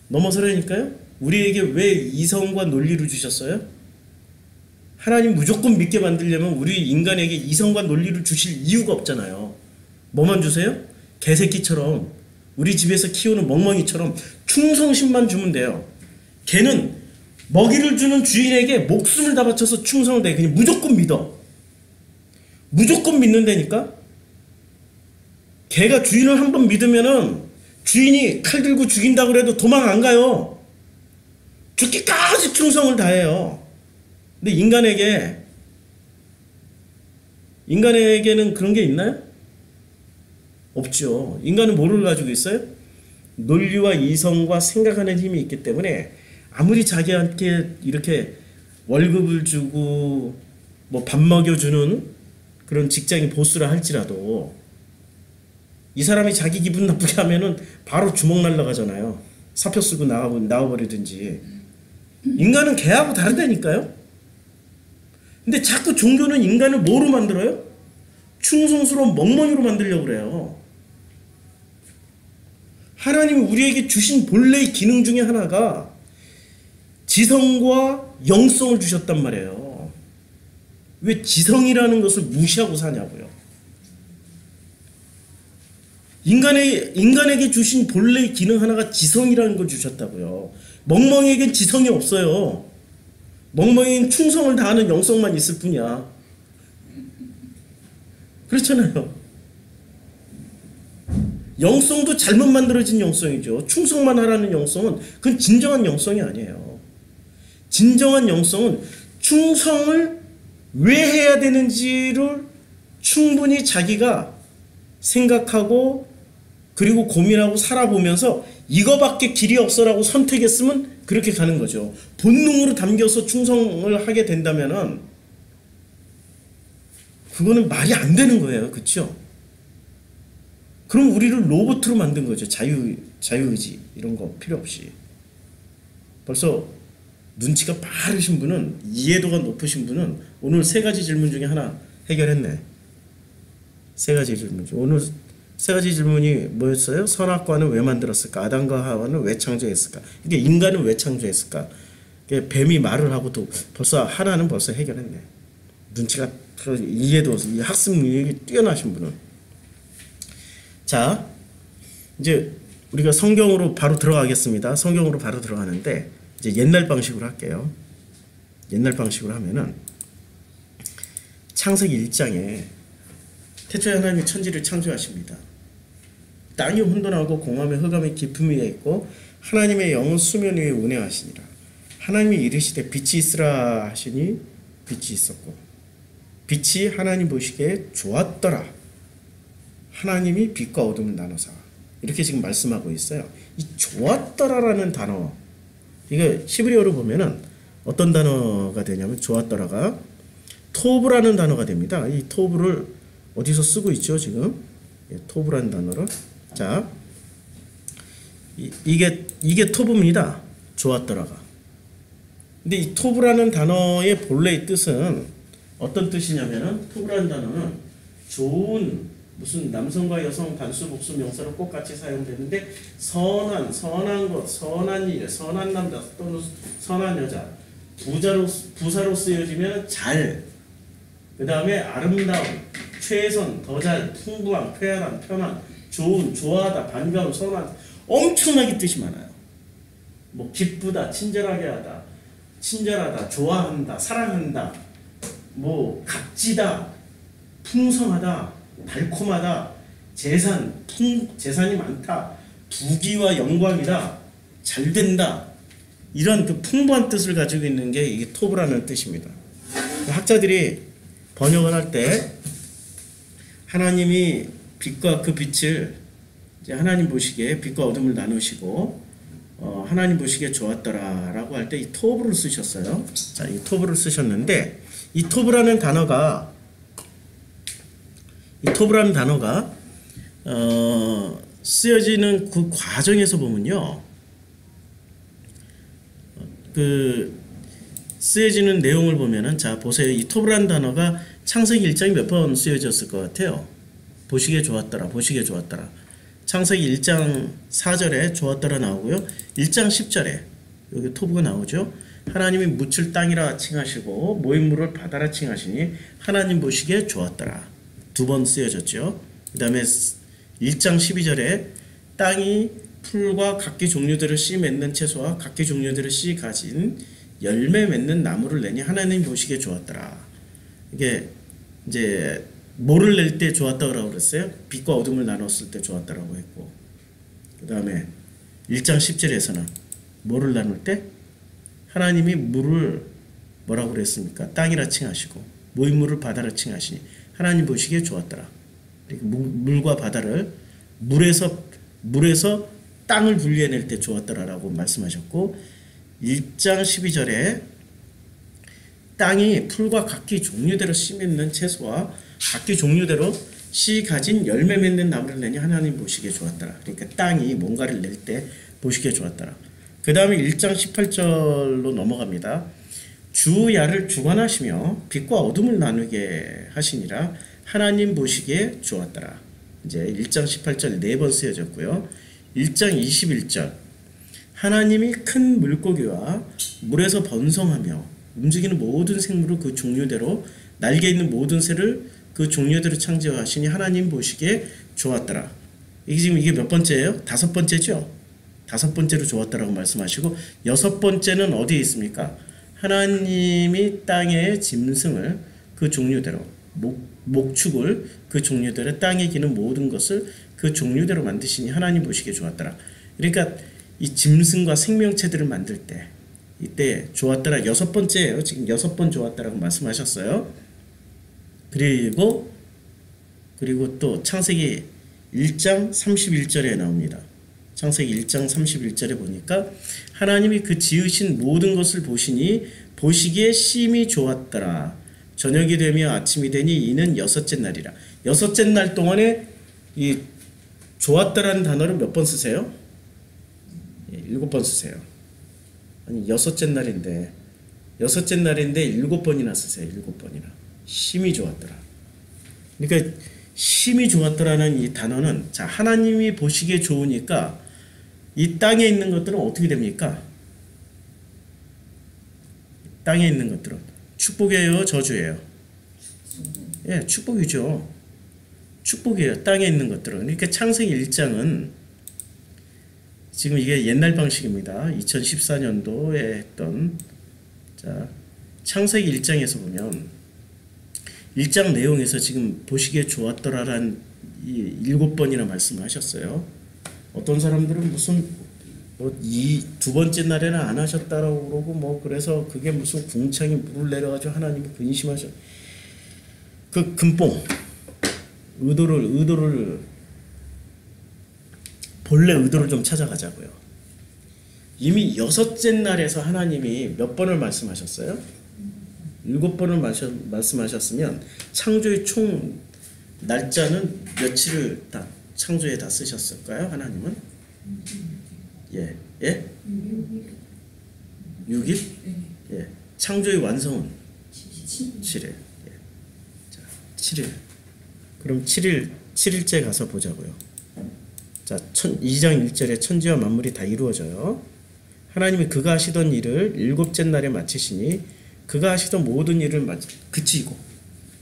넘어서려니까요. 우리에게 왜 이성과 논리를 주셨어요? 하나님 무조건 믿게 만들려면 우리 인간에게 이성과 논리를 주실 이유가 없잖아요. 뭐만 주세요? 개새끼처럼 우리 집에서 키우는 멍멍이처럼 충성심만 주면 돼요. 걔는 먹이를 주는 주인에게 목숨을 다 바쳐서 충성을 돼. 그냥 무조건 믿어. 무조건 믿는다니까. 걔가 주인을 한번 믿으면은 주인이 칼 들고 죽인다고 해도 도망 안 가요. 죽기까지 충성을 다해요. 근데 인간에게는 그런 게 있나요? 없죠. 인간은 뭐를 가지고 있어요? 논리와 이성과 생각하는 힘이 있기 때문에 아무리 자기한테 이렇게 월급을 주고 뭐 밥 먹여주는 그런 직장이 보스라 할지라도 이 사람이 자기 기분 나쁘게 하면은 바로 주먹 날라가잖아요. 사표 쓰고 나와버리든지. 인간은 개하고 다르다니까요. 근데 자꾸 종교는 인간을 뭐로 만들어요? 충성스러운 멍멍이로 만들려고 그래요. 하나님이 우리에게 주신 본래의 기능 중에 하나가 지성과 영성을 주셨단 말이에요. 왜 지성이라는 것을 무시하고 사냐고요. 인간에게 주신 본래의 기능 하나가 지성이라는 걸 주셨다고요. 멍멍이에겐 지성이 없어요. 멍멍이는 충성을 다하는 영성만 있을 뿐이야. 그렇잖아요. 영성도 잘못 만들어진 영성이죠. 충성만 하라는 영성은 그건 진정한 영성이 아니에요. 진정한 영성은 충성을 왜 해야 되는지를 충분히 자기가 생각하고 그리고 고민하고 살아보면서 이거밖에 길이 없어라고 선택했으면 그렇게 가는 거죠. 본능으로 담겨서 충성을 하게 된다면은 그거는 말이 안 되는 거예요. 그렇죠? 그럼 우리를 로봇으로 만든 거죠. 자유의지 이런 거 필요 없이. 벌써 눈치가 빠르신 분은, 이해도가 높으신 분은 오늘 세 가지 질문 중에 하나 해결했네. 세 가지 질문 중 오늘 세 가지 질문이 뭐였어요? 선악과는 왜 만들었을까? 아담과 하와는 왜 창조했을까? 이게 인간은 왜 창조했을까? 뱀이 말을 하고도 벌써 하나는 벌써 해결했네. 눈치가, 이해도, 이 학습 능력이 뛰어나신 분은. 자, 이제 우리가 성경으로 바로 들어가겠습니다. 성경으로 바로 들어가는데 이제 옛날 방식으로 할게요. 옛날 방식으로 하면은 창세기 1장에 태초에 하나님이 천지를 창조하십니다. 땅이 혼돈하고 공함에 흑암에 깊음 위에 있고 하나님의 영은 수면 위에 운행하시니라. 하나님이 이르시되 빛이 있으라 하시니 빛이 있었고 빛이 하나님 보시기에 좋았더라. 하나님이 빛과 어둠을 나눠사. 이렇게 지금 말씀하고 있어요. 이 좋았더라라는 단어, 이거 히브리어로 보면은 어떤 단어가 되냐면 좋았더라가 토브라는 단어가 됩니다. 이 토브를 어디서 쓰고 있죠 지금? 토브라는 단어를. 자, 이게 토브입니다. 좋았더라가. 근데 이 토브라는 단어의 본래의 뜻은 어떤 뜻이냐면은, 토브라는 단어는 좋은, 무슨 남성과 여성 단수 복수 명사로 똑같이 사용되는데 선한 것, 선한 일, 선한 남자 또는 선한 여자, 부사로 쓰여지면 잘, 그 다음에 아름다운, 최선, 더 잘, 풍부한, 쾌활한, 편한, 좋은, 좋아하다, 반가운, 선한, 엄청나게 뜻이 많아요. 뭐 기쁘다, 친절하게 하다, 친절하다, 좋아한다, 사랑한다, 뭐 값지다, 풍성하다, 달콤하다, 재산이 많다, 부귀와 영광이다, 잘된다, 이런 그 풍부한 뜻을 가지고 있는 게 이게 토브라는 뜻입니다. 학자들이 번역을 할 때 하나님이 빛과 그 빛을 이제 하나님 보시기에 빛과 어둠을 나누시고 하나님 보시기에 좋았더라라고 할 때 이 토브를 쓰셨어요. 자, 이 토브를 쓰셨는데 이 토브라는 단어가 쓰여지는 그 과정에서 보면요, 그 쓰여지는 내용을 보면은, 자 보세요. 이 토브라는 단어가 창세기 1장에 몇 번 쓰여졌을 것 같아요? 보시기에 좋았더라. 보시기에 좋았더라. 창세기 1장 4절에 좋았더라 나오고요. 1장 10절에 여기 토부가 나오죠. 하나님이 묻힐 땅이라 칭하시고 모임물을 바다라 칭하시니 하나님 보시기에 좋았더라. 두 번 쓰여졌죠. 그 다음에 1장 12절에 땅이 풀과 각기 종류대로 씨 맺는 채소와 각기 종류대로 씨 가진 열매 맺는 나무를 내니 하나님 보시기에 좋았더라. 이게 이제 뭐를 낼 때 좋았다고 그랬어요? 빛과 어둠을 나눴을 때 좋았다라고 했고, 그 다음에 1장 10절에서는 뭐를 나눌 때? 하나님이 물을 뭐라고 그랬습니까? 땅이라 칭하시고 모임물을 바다라 칭하시니 하나님 보시기에 좋았더라. 물과 바다를 물에서 땅을 분리해낼 때 좋았더라라고 말씀하셨고, 1장 12절에 땅이 풀과 각기 종류대로 씨 맺는 채소와 각기 종류대로 씨 가진 열매 맺는 나무를 내니 하나님 보시기에 좋았더라. 그러니까 땅이 뭔가를 낼 때 보시기에 좋았더라. 그 다음에 1장 18절로 넘어갑니다. 주야를 주관하시며 빛과 어둠을 나누게 하시니라 하나님 보시기에 좋았더라. 이제 1장 18절 4번 쓰여졌고요. 1장 21절 하나님이 큰 물고기와 물에서 번성하며 움직이는 모든 생물을 그 종류대로 날개 있는 모든 새를 그 종류대로 창조하시니 하나님 보시기에 좋았더라. 이게 몇 번째예요? 5번째죠? 5번째로 좋았더라고 말씀하시고, 6번째는 어디에 있습니까? 하나님이 땅의 짐승을 그 종류대로 목축을 그 종류대로 땅에 기는 모든 것을 그 종류대로 만드시니 하나님 보시기에 좋았더라. 그러니까 이 짐승과 생명체들을 만들 때 이때 좋았더라 6번째예요. 지금 6번 좋았더라고 말씀하셨어요. 그리고 또 창세기 1장 31절에 나옵니다. 창세기 1장 31절에 보니까 하나님이 그 지으신 모든 것을 보시니 보시기에 심히 좋았더라. 저녁이 되며 아침이 되니 이는 6째 날이라. 6째 날 동안에 이 좋았더라는 단어를 몇 번 쓰세요? 7번 쓰세요. 아니 6째 날인데 7번이나 쓰세요. 7번이나. 심히 좋았더라. 그러니까 심히 좋았더라는 이 단어는, 자, 하나님이 보시기에 좋으니까 이 땅에 있는 것들은 어떻게 됩니까? 땅에 있는 것들은 축복이에요, 저주예요? 예, 축복이죠. 축복이에요. 땅에 있는 것들은. 그러니까 창세기 1장은 지금 이게 옛날 방식입니다. 2014년도에 했던, 자, 창세기 1장에서 보면 1장 내용에서 지금 보시기에 좋았더라란 이 7번이나 말씀을 하셨어요. 어떤 사람들은 무슨 두 번째 날에는 안 하셨다라고 그러고 그래서 그게 무슨 궁창이 물을 내려가지고 하나님이 근심하셔. 그 근본 의도를 본래 의도를 좀 찾아가자고요. 이미 6째 날에서 하나님이 몇 번을 말씀하셨어요? 7번을 말씀하셨으면 창조의 총 날짜는 며칠을 다 창조에 다 쓰셨을까요? 하나님은? 예. 6일? 예. 창조의 완성은 7일. 예. 자, 7일. 그럼 7일째 가서 보자고요. 자, 2장 1절에 천지와 만물이 다 이루어져요. 하나님이 그가 하시던 일을 7째 날에 마치시니 그가 하시던 모든 일을 그치고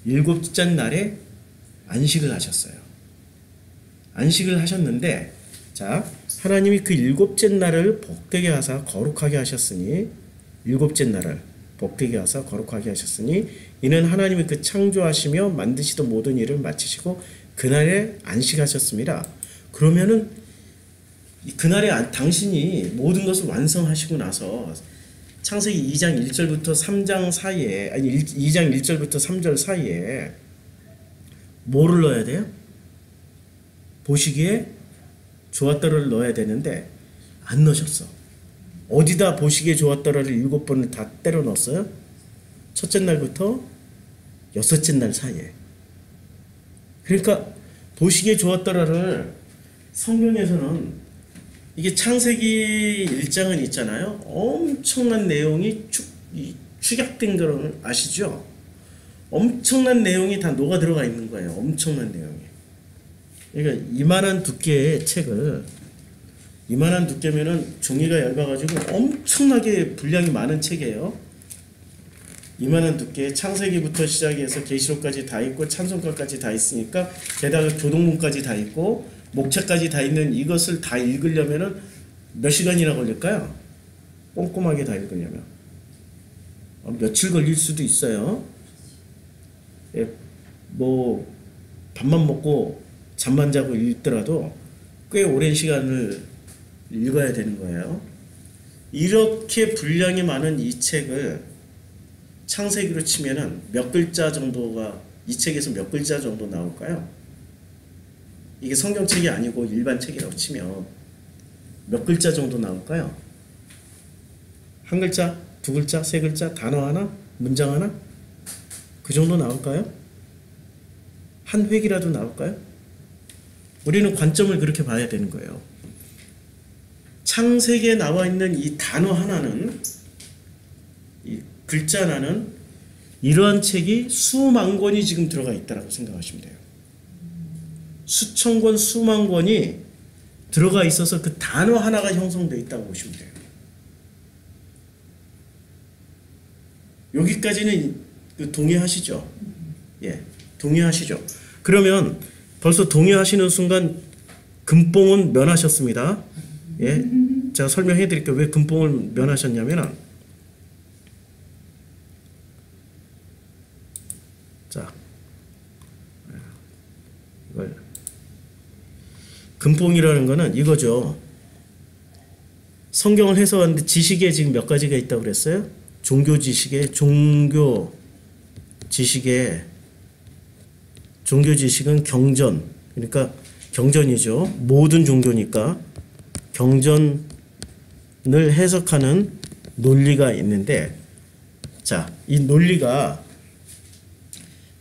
7째 날에 안식을 하셨어요. 안식을 하셨는데, 자, 하나님이 그 7째 날을 복되게 하사 거룩하게 하셨으니 7째 날을 복되게 하사 거룩하게 하셨으니 이는 하나님이 그 창조하시며 만드시던 모든 일을 마치시고 그날에 안식하셨습니다. 그러면은 그날에 당신이 모든 것을 완성하시고 나서 창세기 2장 1절부터 3장 사이에, 아니 2장 1절부터 3절 사이에 뭐를 넣어야 돼요? 보시기에 좋았더라를 넣어야 되는데 안 넣으셨어. 어디다 보시기에 좋았더라를 7번을 다 때려 넣었어요? 첫째 날부터 6째 날 사이에. 그러니까 보시기에 좋았더라를 성경에서는 이게 창세기 1장은 있잖아요. 엄청난 내용이 축약된 걸 아시죠? 엄청난 내용이 다 녹아 들어가 있는 거예요. 엄청난 내용이. 그러니까 이만한 두께의 책을 이만한 두께면은 종이가 얇아가지고 엄청나게 분량이 많은 책이에요. 이만한 두께 창세기부터 시작해서 계시록까지 다 있고 찬송가까지 다 있으니까 게다가 교동문까지 다 있고 목차까지 다 있는 이것을 다 읽으려면은 몇 시간이나 걸릴까요? 꼼꼼하게 다 읽으려면 며칠 걸릴 수도 있어요. 예, 뭐 밥만 먹고 잠만 자고 읽더라도 꽤 오랜 시간을 읽어야 되는 거예요. 이렇게 분량이 많은 이 책을 창세기로 치면은 몇 글자 정도가 이 책에서 몇 글자 정도 나올까요? 이게 성경책이 아니고 일반 책이라고 치면 몇 글자 정도 나올까요? 한 글자, 두 글자, 세 글자, 단어 하나, 문장 하나? 그 정도 나올까요? 한 획이라도 나올까요? 우리는 관점을 그렇게 봐야 되는 거예요. 창세기에 나와 있는 이 단어 하나는, 이 글자 하나는 이러한 책이 수만 권이 지금 들어가 있다고 생각하시면 돼요. 수천 권, 수만 권이 들어가 있어서 그 단어 하나가 형성되어 있다고 보시면 돼요. 여기까지는 동의하시죠? 예, 동의하시죠? 그러면 벌써 동의하시는 순간 금뽕은 면하셨습니다. 예, 제가 설명해 드릴게요. 왜 금뽕을 면하셨냐면, 자, 이걸 금뽕이라는 거는 이거죠. 성경을 해석하는데 지식에 지금 몇 가지가 있다고 그랬어요? 종교 지식에, 종교 지식은 경전, 그러니까 경전이죠. 모든 종교니까 경전을 해석하는 논리가 있는데, 자, 이 논리가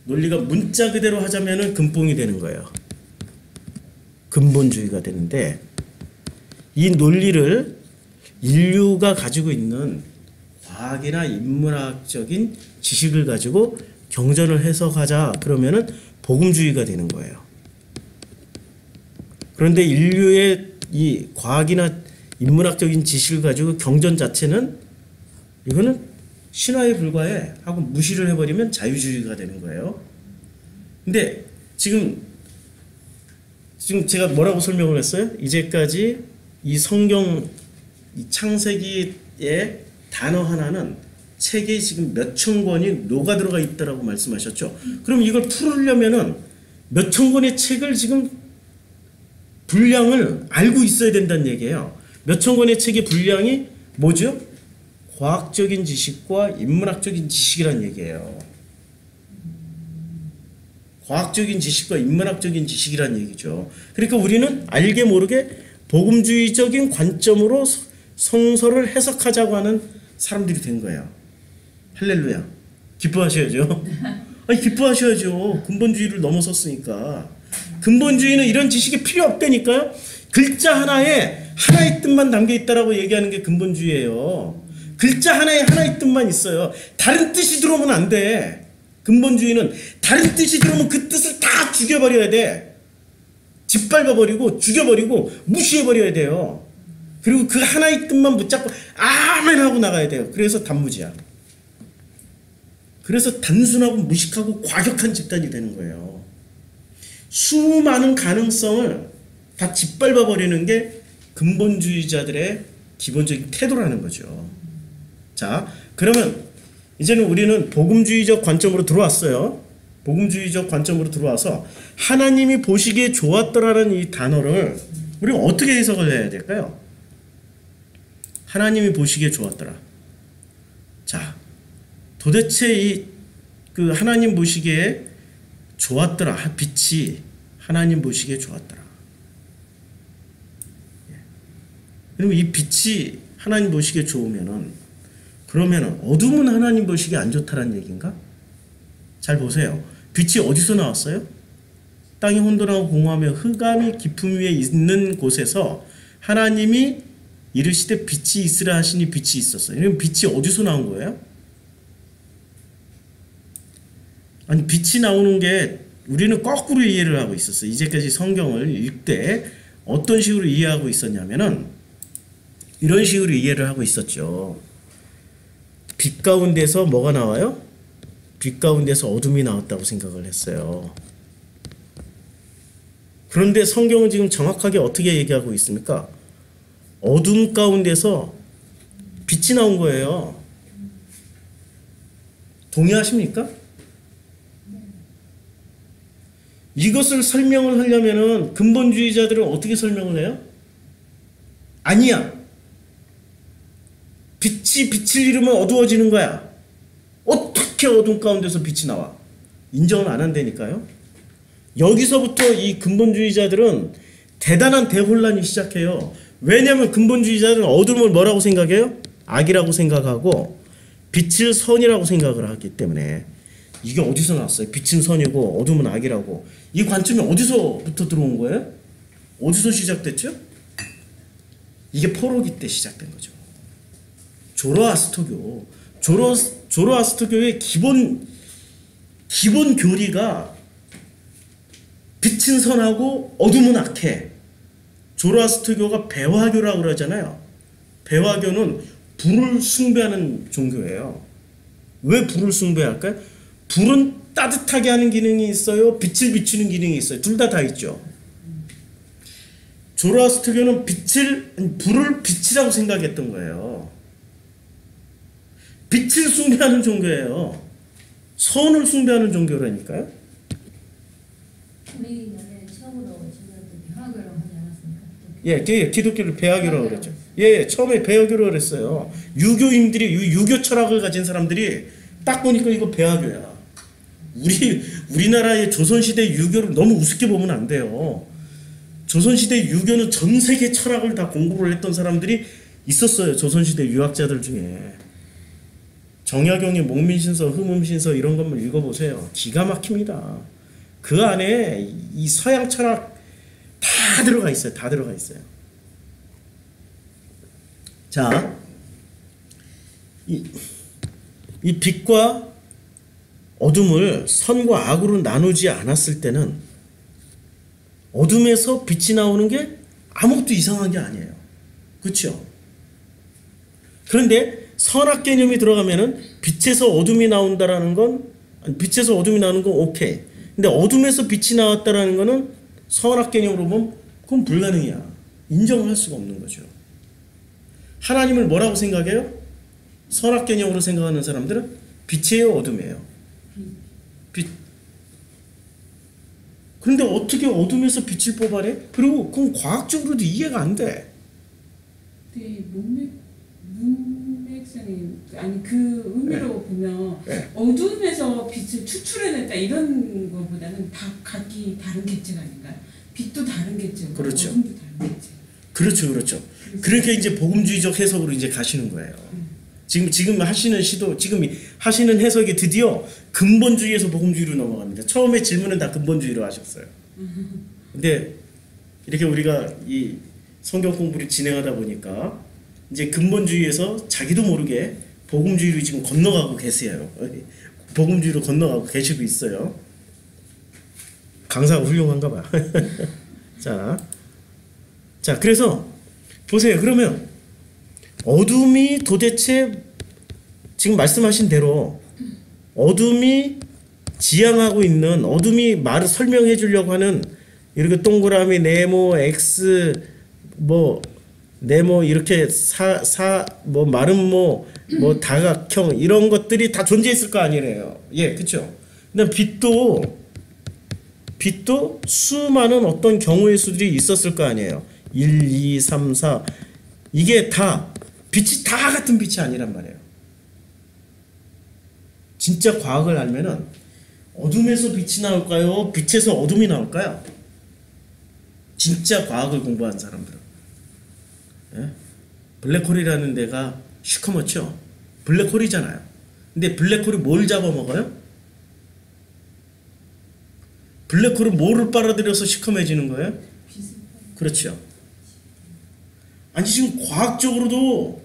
문자 그대로 하자면은 금뽕이 되는 거예요. 근본주의가 되는데, 이 논리를 인류가 가지고 있는 과학이나 인문학적인 지식을 가지고 경전을 해석하자 그러면은 복음주의가 되는 거예요. 그런데 인류의 이 과학이나 인문학적인 지식을 가지고 경전 자체는 이거는 신화에 불과해 하고 무시를 해버리면 자유주의가 되는 거예요. 근데 지금 제가 뭐라고 설명을 했어요? 이제까지 이 성경 이 창세기의 단어 하나는 책에 지금 몇천 권이 녹아 들어가 있다라고 말씀하셨죠. 그럼 이걸 풀으려면은 몇천 권의 책을 지금 분량을 알고 있어야 된다는 얘기예요. 몇천 권의 책의 분량이 뭐죠? 과학적인 지식과 인문학적인 지식이란 얘기예요. 과학적인 지식과 인문학적인 지식이란 얘기죠. 그러니까 우리는 알게 모르게 복음주의적인 관점으로 성서를 해석하자고 하는 사람들이 된 거예요. 할렐루야. 기뻐하셔야죠. 아니, 기뻐하셔야죠. 근본주의를 넘어섰으니까. 근본주의는 이런 지식이 필요 없다니까요. 글자 하나에 하나의 뜻만 담겨 있다라고 얘기하는 게 근본주의예요. 글자 하나에 하나의 뜻만 있어요. 다른 뜻이 들어오면 안 돼. 근본주의는 다른 뜻이 들어오면 그 뜻을 다 죽여버려야 돼. 짓밟아버리고 죽여버리고 무시해버려야 돼요. 그리고 그 하나의 뜻만 붙잡고 아멘 하고 나가야 돼요. 그래서 단무지야. 그래서 단순하고 무식하고 과격한 집단이 되는 거예요. 수많은 가능성을 다 짓밟아버리는 게 근본주의자들의 기본적인 태도라는 거죠. 자, 그러면 이제는 우리는 복음주의적 관점으로 들어왔어요. 복음주의적 관점으로 들어와서 하나님이 보시기에 좋았더라는 이 단어를 우리가 어떻게 해석을 해야 될까요? 하나님이 보시기에 좋았더라. 자, 도대체 그 하나님 보시기에 좋았더라. 빛이 하나님 보시기에 좋았더라. 그럼 이 빛이 하나님 보시기에 좋으면은, 그러면은 어둠은 하나님 보시기에 안 좋다라는 얘기인가? 잘 보세요. 빛이 어디서 나왔어요? 땅이 혼돈하고 공허하며 흑암이 깊음 위에 있는 곳에서 하나님이 이르시되 빛이 있으라 하시니 빛이 있었어요. 그럼 빛이 어디서 나온 거예요? 아니, 빛이 나오는 게 우리는 거꾸로 이해를 하고 있었어요. 이제까지 성경을 읽되 어떤 식으로 이해하고 있었냐면은 이런 식으로 이해를 하고 있었죠. 빛 가운데서 뭐가 나와요? 빛 가운데서 어둠이 나왔다고 생각을 했어요. 그런데 성경은 지금 정확하게 어떻게 얘기하고 있습니까? 어둠 가운데서 빛이 나온 거예요. 동의하십니까? 이것을 설명을 하려면은 근본주의자들은 어떻게 설명을 해요? 아니야. 빛이 빛을 잃으면 어두워지는 거야. 어떻게 어둠 가운데서 빛이 나와? 인정을 안 한다니까요. 여기서부터 이 근본주의자들은 대단한 대혼란이 시작해요. 왜냐하면 근본주의자들은 어둠을 뭐라고 생각해요? 악이라고 생각하고 빛을 선이라고 생각을 하기 때문에 이게 어디서 나왔어요? 빛은 선이고 어둠은 악이라고. 이 관점이 어디서부터 들어온 거예요? 어디서 시작됐죠? 이게 포로기 때 시작된 거죠. 조로아스터교. 조로아스터교의 기본 교리가 빛은 선하고 어둠은 악해. 조로아스터교가 배화교라고 그러잖아요. 배화교는 불을 숭배하는 종교예요. 왜 불을 숭배할까요? 불은 따뜻하게 하는 기능이 있어요. 빛을 비추는 기능이 있어요. 둘 다 있죠. 조로아스터교는 불을 빛이라고 생각했던 거예요. 빛을 숭배하는 종교예요. 선을 숭배하는 종교라니까요. 우리나라에 처음으로 지금도 배화교라고 하지 않았습니까? 예, 기독교를 배화교라고 그랬죠. 예, 처음에 배화교라고 그랬어요. 유교인들이 유교 철학을 가진 사람들이 딱 보니까 이거 배화교야. 우리나라의 조선시대 유교를 너무 우습게 보면 안 돼요. 조선시대 유교는 전 세계 철학을 다 공부를 했던 사람들이 있었어요. 조선시대 유학자들 중에. 정약용의 목민신서, 흠음신서 이런 것만 읽어보세요. 기가 막힙니다. 그 안에 이 서양 철학 다 들어가 있어요. 다 들어가 있어요. 자, 이 빛과 어둠을 선과 악으로 나누지 않았을 때는 어둠에서 빛이 나오는 게 아무것도 이상한 게 아니에요. 그렇죠? 그런데 선악 개념이 들어가면은 빛에서 어둠이 나온다라는 건 빛에서 어둠이 나오는 건 오케이. 근데 어둠에서 빛이 나왔다라는 거는 선악 개념으로 보면 그건 불가능이야. 인정할 수가 없는 거죠. 하나님을 뭐라고 생각해요? 선악 개념으로 생각하는 사람들은 빛이에요, 어둠이에요? 빛. 그런데 어떻게 어둠에서 빛을 뽑아내? 그리고 그건 과학적으로도 이해가 안 돼. 되게 문맥상이 아니 그 의미로 보면 어둠에서 빛을 추출해냈다 이런 거보다는 다 각기 다른 개체가 아닌가요? 빛도 다른 개체고 그렇죠. 어둠도 다른 개체. 그렇죠. 그러니까 이제 복음주의적 해석으로 이제 가시는 거예요. 지금 하시는 시도, 지금 하시는 해석이 드디어 근본주의에서 복음주의로 넘어갑니다. 처음에 질문은 다 근본주의로 하셨어요. 근데 이렇게 우리가 이 성경 공부를 진행하다 보니까 이제 근본주의에서 자기도 모르게 복음주의로 지금 건너가고 계세요. 복음주의로 건너가고 계시고 있어요. 강사가 훌륭한가 봐. 자, 그래서 보세요. 그러면 어둠이 도대체 지금 말씀하신 대로 어둠이 지향하고 있는 어둠이 말을 설명해 주려고 하는 이렇게 동그라미 네모 x 뭐 네모 이렇게 뭐 마름모 뭐 다각형 이런 것들이 다 존재했을 거 아니에요. 예, 그렇죠. 근데 빛도 수많은 어떤 경우의 수들이 있었을 거 아니에요. 1, 2, 3, 4 이게 다 빛이 다 같은 빛이 아니란 말이에요. 진짜 과학을 알면은 어둠에서 빛이 나올까요? 빛에서 어둠이 나올까요? 진짜 과학을 공부한 사람들은. 예? 블랙홀이라는 데가 시커멓죠? 블랙홀이잖아요. 근데 블랙홀이 뭘 잡아먹어요? 블랙홀은 뭐를 빨아들여서 시커매지는 거예요? 그렇죠. 아니 지금 과학적으로도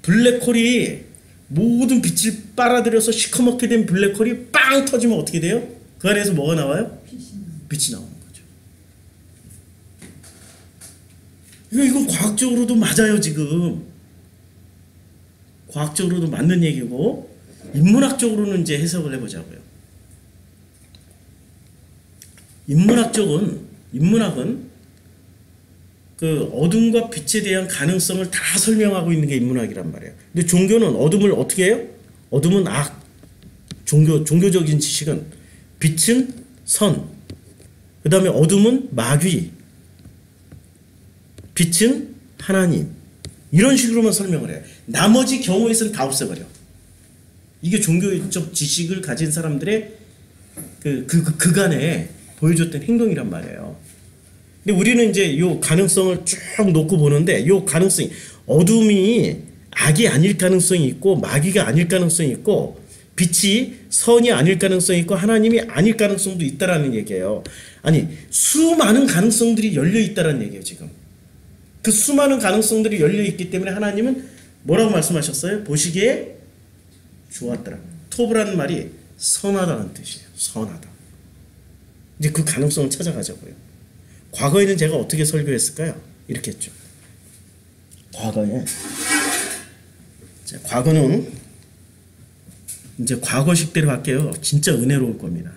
블랙홀이 모든 빛을 빨아들여서 시커멓게 된 블랙홀이 빵 터지면 어떻게 돼요? 그 안에서 뭐가 나와요? 빛이 빛이 나오는 거죠. 이건 과학적으로도 맞아요. 지금 과학적으로도 맞는 얘기고 인문학적으로는 이제 해석을 해보자고요. 인문학은 그 어둠과 빛에 대한 가능성을 다 설명하고 있는 게 인문학이란 말이에요. 근데 종교는 어둠을 어떻게 해요? 어둠은 악. 종교적인 지식은 빛은 선. 그 다음에 어둠은 마귀. 빛은 하나님. 이런 식으로만 설명을 해요. 나머지 경우에서는 다 없애버려. 이게 종교적 지식을 가진 사람들의 그간에 보여줬던 행동이란 말이에요. 근데 우리는 이제 요 가능성을 쭉 놓고 보는데 요 가능성이 어둠이 악이 아닐 가능성이 있고 마귀가 아닐 가능성이 있고 빛이 선이 아닐 가능성이 있고 하나님이 아닐 가능성도 있다라는 얘기예요. 아니 수많은 가능성들이 열려 있다라는 얘기예요. 지금 그 수많은 가능성들이 열려 있기 때문에 하나님은 뭐라고 말씀하셨어요? 보시기에 좋았더라. 토브라는 말이 선하다는 뜻이에요. 선하다. 이제 그 가능성을 찾아가자고요. 과거에는 제가 어떻게 설교했을까요? 이렇게 했죠. 과거는 이제 과거식대로 할게요. 진짜 은혜로울 겁니다.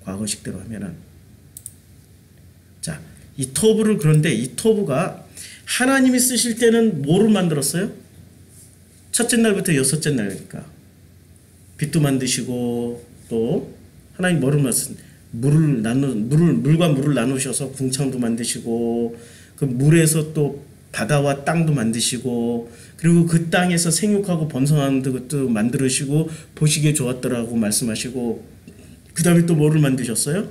과거식대로 하면은 자, 이 토브를 그런데 이 토브가 하나님이 쓰실 때는 뭐를 만들었어요? 첫째 날부터 여섯째 날이니까 빛도 만드시고 또 하나님 뭐를 물과 물을 나누셔서 궁창도 만드시고 그 물에서 또 바다와 땅도 만드시고 그리고 그 땅에서 생육하고 번성하는 것도 만드시고 보시기에 좋았더라고 말씀하시고 그 다음에 또 뭐를 만드셨어요?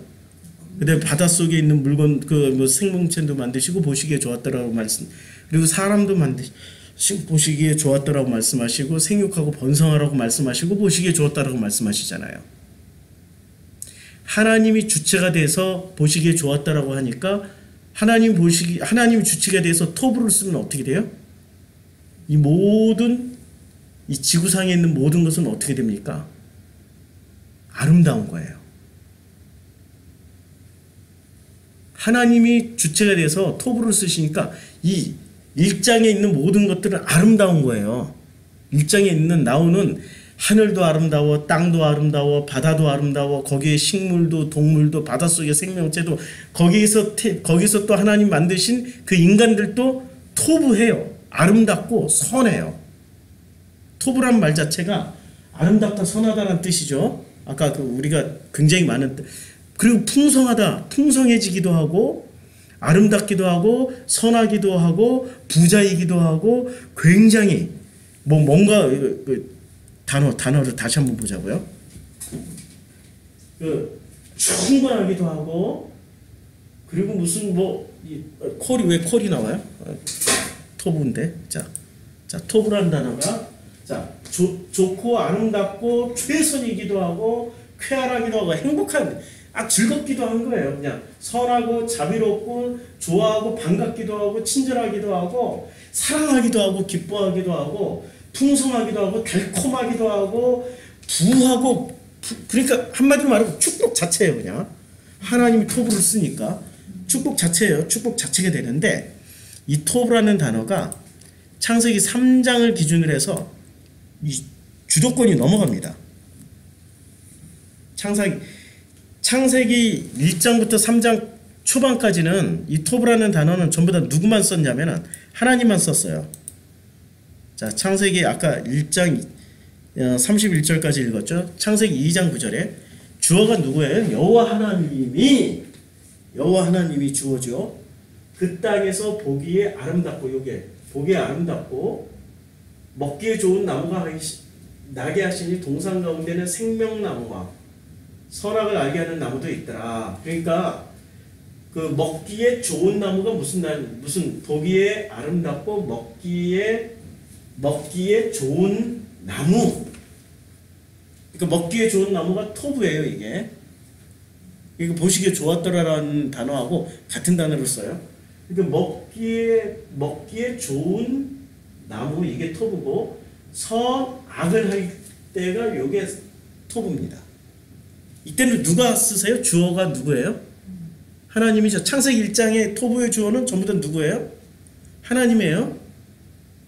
그 다음에 바닷속에 있는 물건 뭐 생명체도 만드시고 보시기에 좋았더라고 말씀 그리고 사람도 만드시고 보시기에 좋았더라고 말씀하시고 생육하고 번성하라고 말씀하시고 보시기에 좋았더라고 말씀하시잖아요. 하나님이 주체가 돼서 보시기에 좋았다라고 하니까 하나님이 주체가 돼서 토브를 쓰면 어떻게 돼요? 이 지구상에 있는 모든 것은 어떻게 됩니까? 아름다운 거예요. 하나님이 주체가 돼서 토브를 쓰시니까 이 일장에 있는 모든 것들은 아름다운 거예요. 일장에 나오는 하늘도 아름다워, 땅도 아름다워, 바다도 아름다워, 거기에 식물도 동물도 바닷속의 생명체도 거기서 또 하나님 만드신 그 인간들도 토브해요. 아름답고 선해요. 토브란 말 자체가 아름답다, 선하다라는 뜻이죠. 아까 우리가 굉장히 많은 뜻. 그리고 풍성하다, 풍성해지기도 하고 아름답기도 하고 선하기도 하고 부자이기도 하고 굉장히 뭔가 단어를 다시 한번 보자고요. 충분하기도 하고 그리고 무슨 왜 콜이 나와요? 토브인데 자 토브라는 단어가 좋고 아름답고 최선이기도 하고 쾌활하기도 하고 행복한 즐겁기도 한 거예요. 그냥 선하고 자비롭고 좋아하고 반갑기도 하고 친절하기도 하고 사랑하기도 하고 기뻐하기도 하고 풍성하기도 하고 달콤하기도 하고 부하고 그러니까 한마디로 말하면 축복 자체예요. 그냥 하나님이 토브를 쓰니까 축복 자체예요. 축복 자체가 되는데 이 토브라는 단어가 창세기 3장을 기준으로 해서 이 주도권이 넘어갑니다. 창세기 1장부터 3장 초반까지는 이 토브라는 단어는 전부 다 누구만 썼냐면 하나님만 썼어요. 자, 창세기 아까 1장 31절까지 읽었죠. 창세기 2장 9절에 주어가 누구예요? 여호와 하나님이 주어죠. 그 땅에서 보기에 아름답고 보기에 아름답고 먹기에 좋은 나무가 나게 하시니 동산 가운데는 생명나무와 선악을 알게 하는 나무도 있더라. 그러니까 그 먹기에 좋은 나무가 무슨 보기에 아름답고 먹기에 좋은 나무. 그러니까 먹기에 좋은 나무가 토브예요. 이거 보시기에 좋았더라라는 단어하고 같은 단어를 써요. 그러니까 먹기에 좋은 나무 이게 토브고 선악을 할 때가 요게 토브입니다. 이때는 누가 쓰세요? 주어가 누구예요? 하나님이죠. 창세기 1장의 토부의 주어는 전부 다 누구예요? 하나님이에요.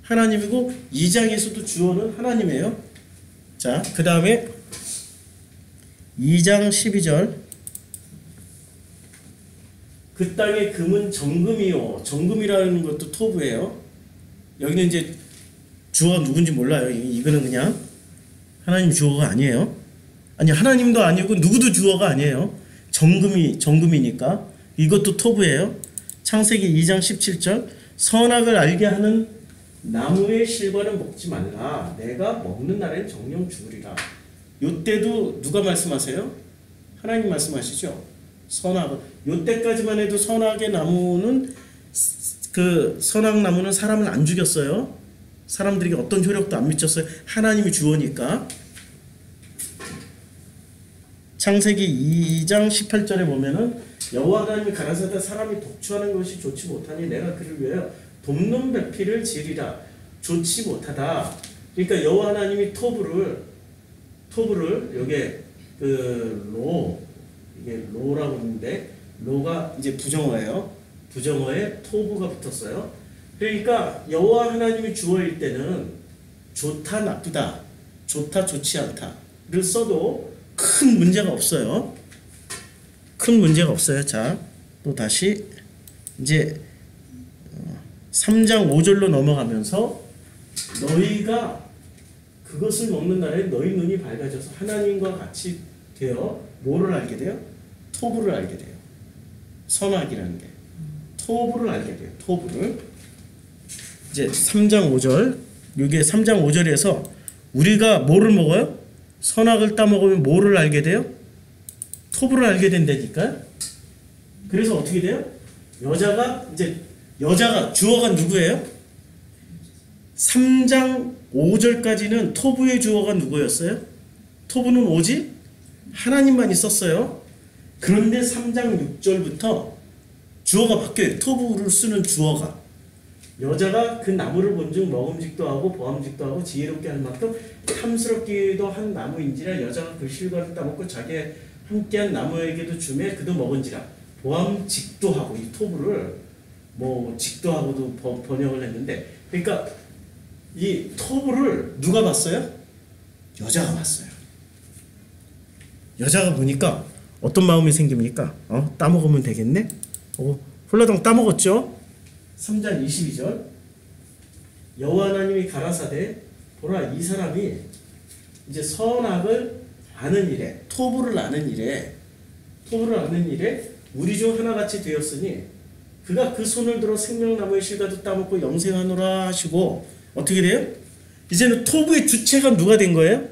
하나님이고 2장에서도 주어는 하나님이에요. 자, 그 다음에 2장 12절 그 땅의 금은 정금이요. 정금이라는 것도 토부예요. 여기는 이제 주어가 누군지 몰라요. 이거는 그냥 하나님 주어가 아니에요. 아니 하나님도 아니고 누구도 주어가 아니에요. 정금이니까 이것도 토부예요. 창세기 2장 17절 선악을 알게 하는 나무의 실과는 먹지 말라. 내가 먹는 날엔 정령 죽으리라. 요때도 누가 말씀하세요? 하나님 말씀하시죠. 선악을 요때까지만 해도 선악의 나무는 그 선악 나무는 사람을 안 죽였어요. 사람들에게 어떤 효력도 안 미쳤어요. 하나님이 주어니까. 창세기 2장 18절에 보면은 여호와 하나님이 가라사대 사람이 독주하는 것이 좋지 못하니 내가 그를 위하여 돕는 배필을 지으리라. 좋지 못하다. 그러니까 여호와 하나님이 토부를 요게 이게 로라고 하는데 로가 이제 부정어예요. 부정어에 토부가 붙었어요. 그러니까 여호와 하나님이 주어일 때는 좋다 나쁘다, 좋다 좋지 않다를 써도 큰 문제가 없어요. 큰 문제가 없어요. 자, 또 다시 이제 3장 5절로 넘어가면서 너희가 그것을 먹는 날에 너희 눈이 밝아져서 하나님과 같이 되어 뭐를 알게 돼요? 토부를 알게 돼요. 선악이라는 게 토부를 알게 돼요. 토부를 이제 3장 5절 이게 3장 5절에서 우리가 뭐를 먹어요? 선악을 따먹으면 뭐를 알게 돼요? 토부를 알게 된다니까요. 그래서 어떻게 돼요? 여자가 주어가 누구예요? 3장 5절까지는 토부의 주어가 누구였어요? 토부는 오직 하나님만 있었어요. 그런데 3장 6절부터 주어가 바뀌어요. 토부를 쓰는 주어가 여자가 그 나무를 본즉 먹음직도 하고 보암직도 하고 지혜롭게 할 만큼 탐스럽기도 한 나무인지라 여자가 그 실과를 따먹고 자기의 함께한 나무에게도 주매 그도 먹은지라. 보암직도 하고 이 토부를 뭐 직도하고도 번역을 했는데 그러니까 이 토부를 누가 봤어요? 여자가 봤어요. 여자가 보니까 어떤 마음이 생깁니까? 따먹으면 되겠네? 홀라당 따먹었죠? 3장 22절 여호와 하나님이 가라사대 보라 이 사람이 이제 선악을 아는 일에 토부를 아는 일에 우리 중 하나같이 되었으니 그가 그 손을 들어 생명나무의 실과도 따먹고 영생하노라 하시고 어떻게 돼요? 이제는 토부의 주체가 누가 된 거예요?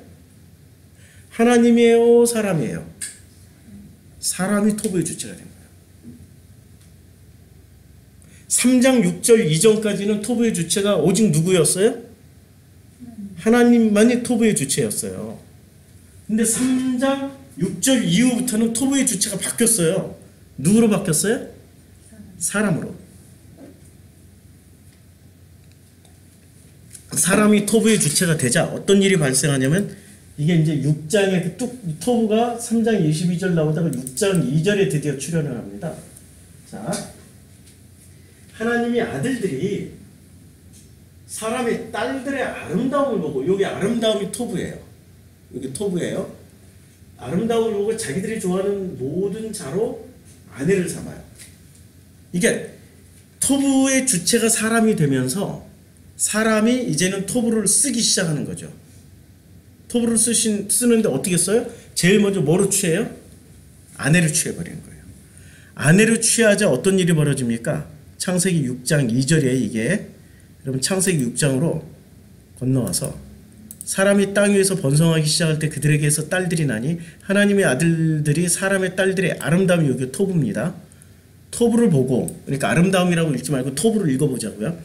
하나님이에요? 사람이에요? 사람이 토부의 주체가 된 거예요. 3장 6절 이전까지는 토부의 주체가 오직 누구였어요? 하나님만이 토부의 주체였어요. 근데 3장 6절 이후부터는 토부의 주체가 바뀌었어요. 누구로 바뀌었어요? 사람으로. 사람이 토부의 주체가 되자 어떤 일이 발생하냐면 이게 이제 6장에 토부가 3장 22절 나오다가 6장 2절에 드디어 출현을 합니다. 자, 하나님의 아들들이 사람의 딸들의 아름다움을 보고 여기 아름다움이 토부예요. 여기 토부예요. 아름다움을 보고 자기들이 좋아하는 모든 자로 아내를 삼아요. 이게 토부의 주체가 사람이 되면서 사람이 이제는 토부를 쓰기 시작하는 거죠. 토부를 쓰는데 어떻게 써요? 제일 먼저 뭐로 취해요? 아내를 취해버리는 거예요. 아내를 취하자 어떤 일이 벌어집니까? 창세기 6장 2절에 이게 여러분 창세기 6장으로 건너와서 사람이 땅 위에서 번성하기 시작할 때 그들에게서 딸들이 나니 하나님의 아들들이 사람의 딸들의 아름다움이 여기 토부입니다. 토부를 보고 그러니까 아름다움이라고 읽지 말고 토부를 읽어보자고요.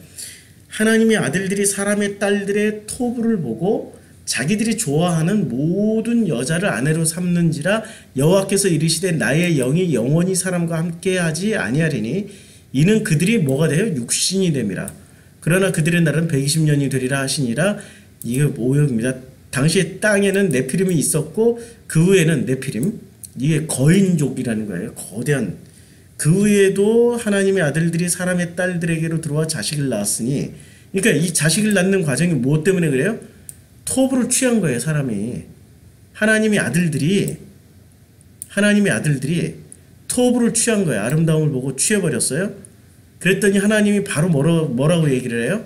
하나님의 아들들이 사람의 딸들의 토부를 보고 자기들이 좋아하는 모든 여자를 아내로 삼는지라 여호와께서 이르시되 나의 영이 영원히 사람과 함께하지 아니하리니 이는 그들이 뭐가 돼요? 육신이 됨이라. 그러나 그들의 날은 120년이 되리라 하시니라. 이게 오역입니다. 당시에 땅에는 네피림이 있었고 그 후에는 이게 거인족이라는 거예요. 거대한. 그 외에도 하나님의 아들들이 사람의 딸들에게로 들어와 자식을 낳았으니, 그러니까 이 자식을 낳는 과정이 무엇 때문에 그래요? 토부를 취한 거예요, 사람이. 하나님의 아들들이 토부를 취한 거예요. 아름다움을 보고 취해버렸어요. 그랬더니 하나님이 바로 뭐라고 얘기를 해요?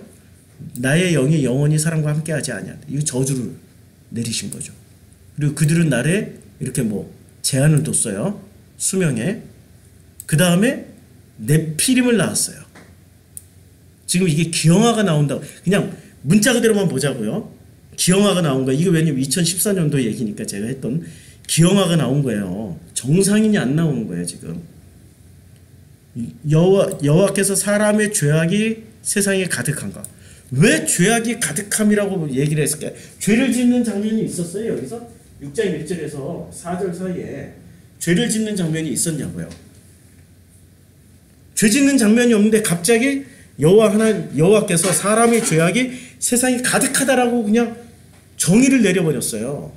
나의 영이 영원히 사람과 함께하지 아니한다. 이거 저주를 내리신 거죠. 그리고 그들은 나를 이렇게 제한을 뒀어요. 수명에. 그 다음에 네피림을 낳았어요. 지금 이게 기형아가 나온다고 그냥 문자 그대로만 보자고요. 기형아가 나온 거예요. 이게 왜냐면 2014년도 얘기니까 제가 했던 기형아가 나온 거예요. 정상인이 안 나오는 거예요. 지금 여호와께서 사람의 죄악이 세상에 가득한가. 왜 죄악이 가득함이라고 얘기를 했을까요? 죄를 짓는 장면이 있었어요. 여기서 6장 1절에서 4절 사이에 죄를 짓는 장면이 있었냐고요. 죄 짓는 장면이 없는데 갑자기 여호와께서 사람의 죄악이 세상에 가득하다라고 그냥 정의를 내려버렸어요.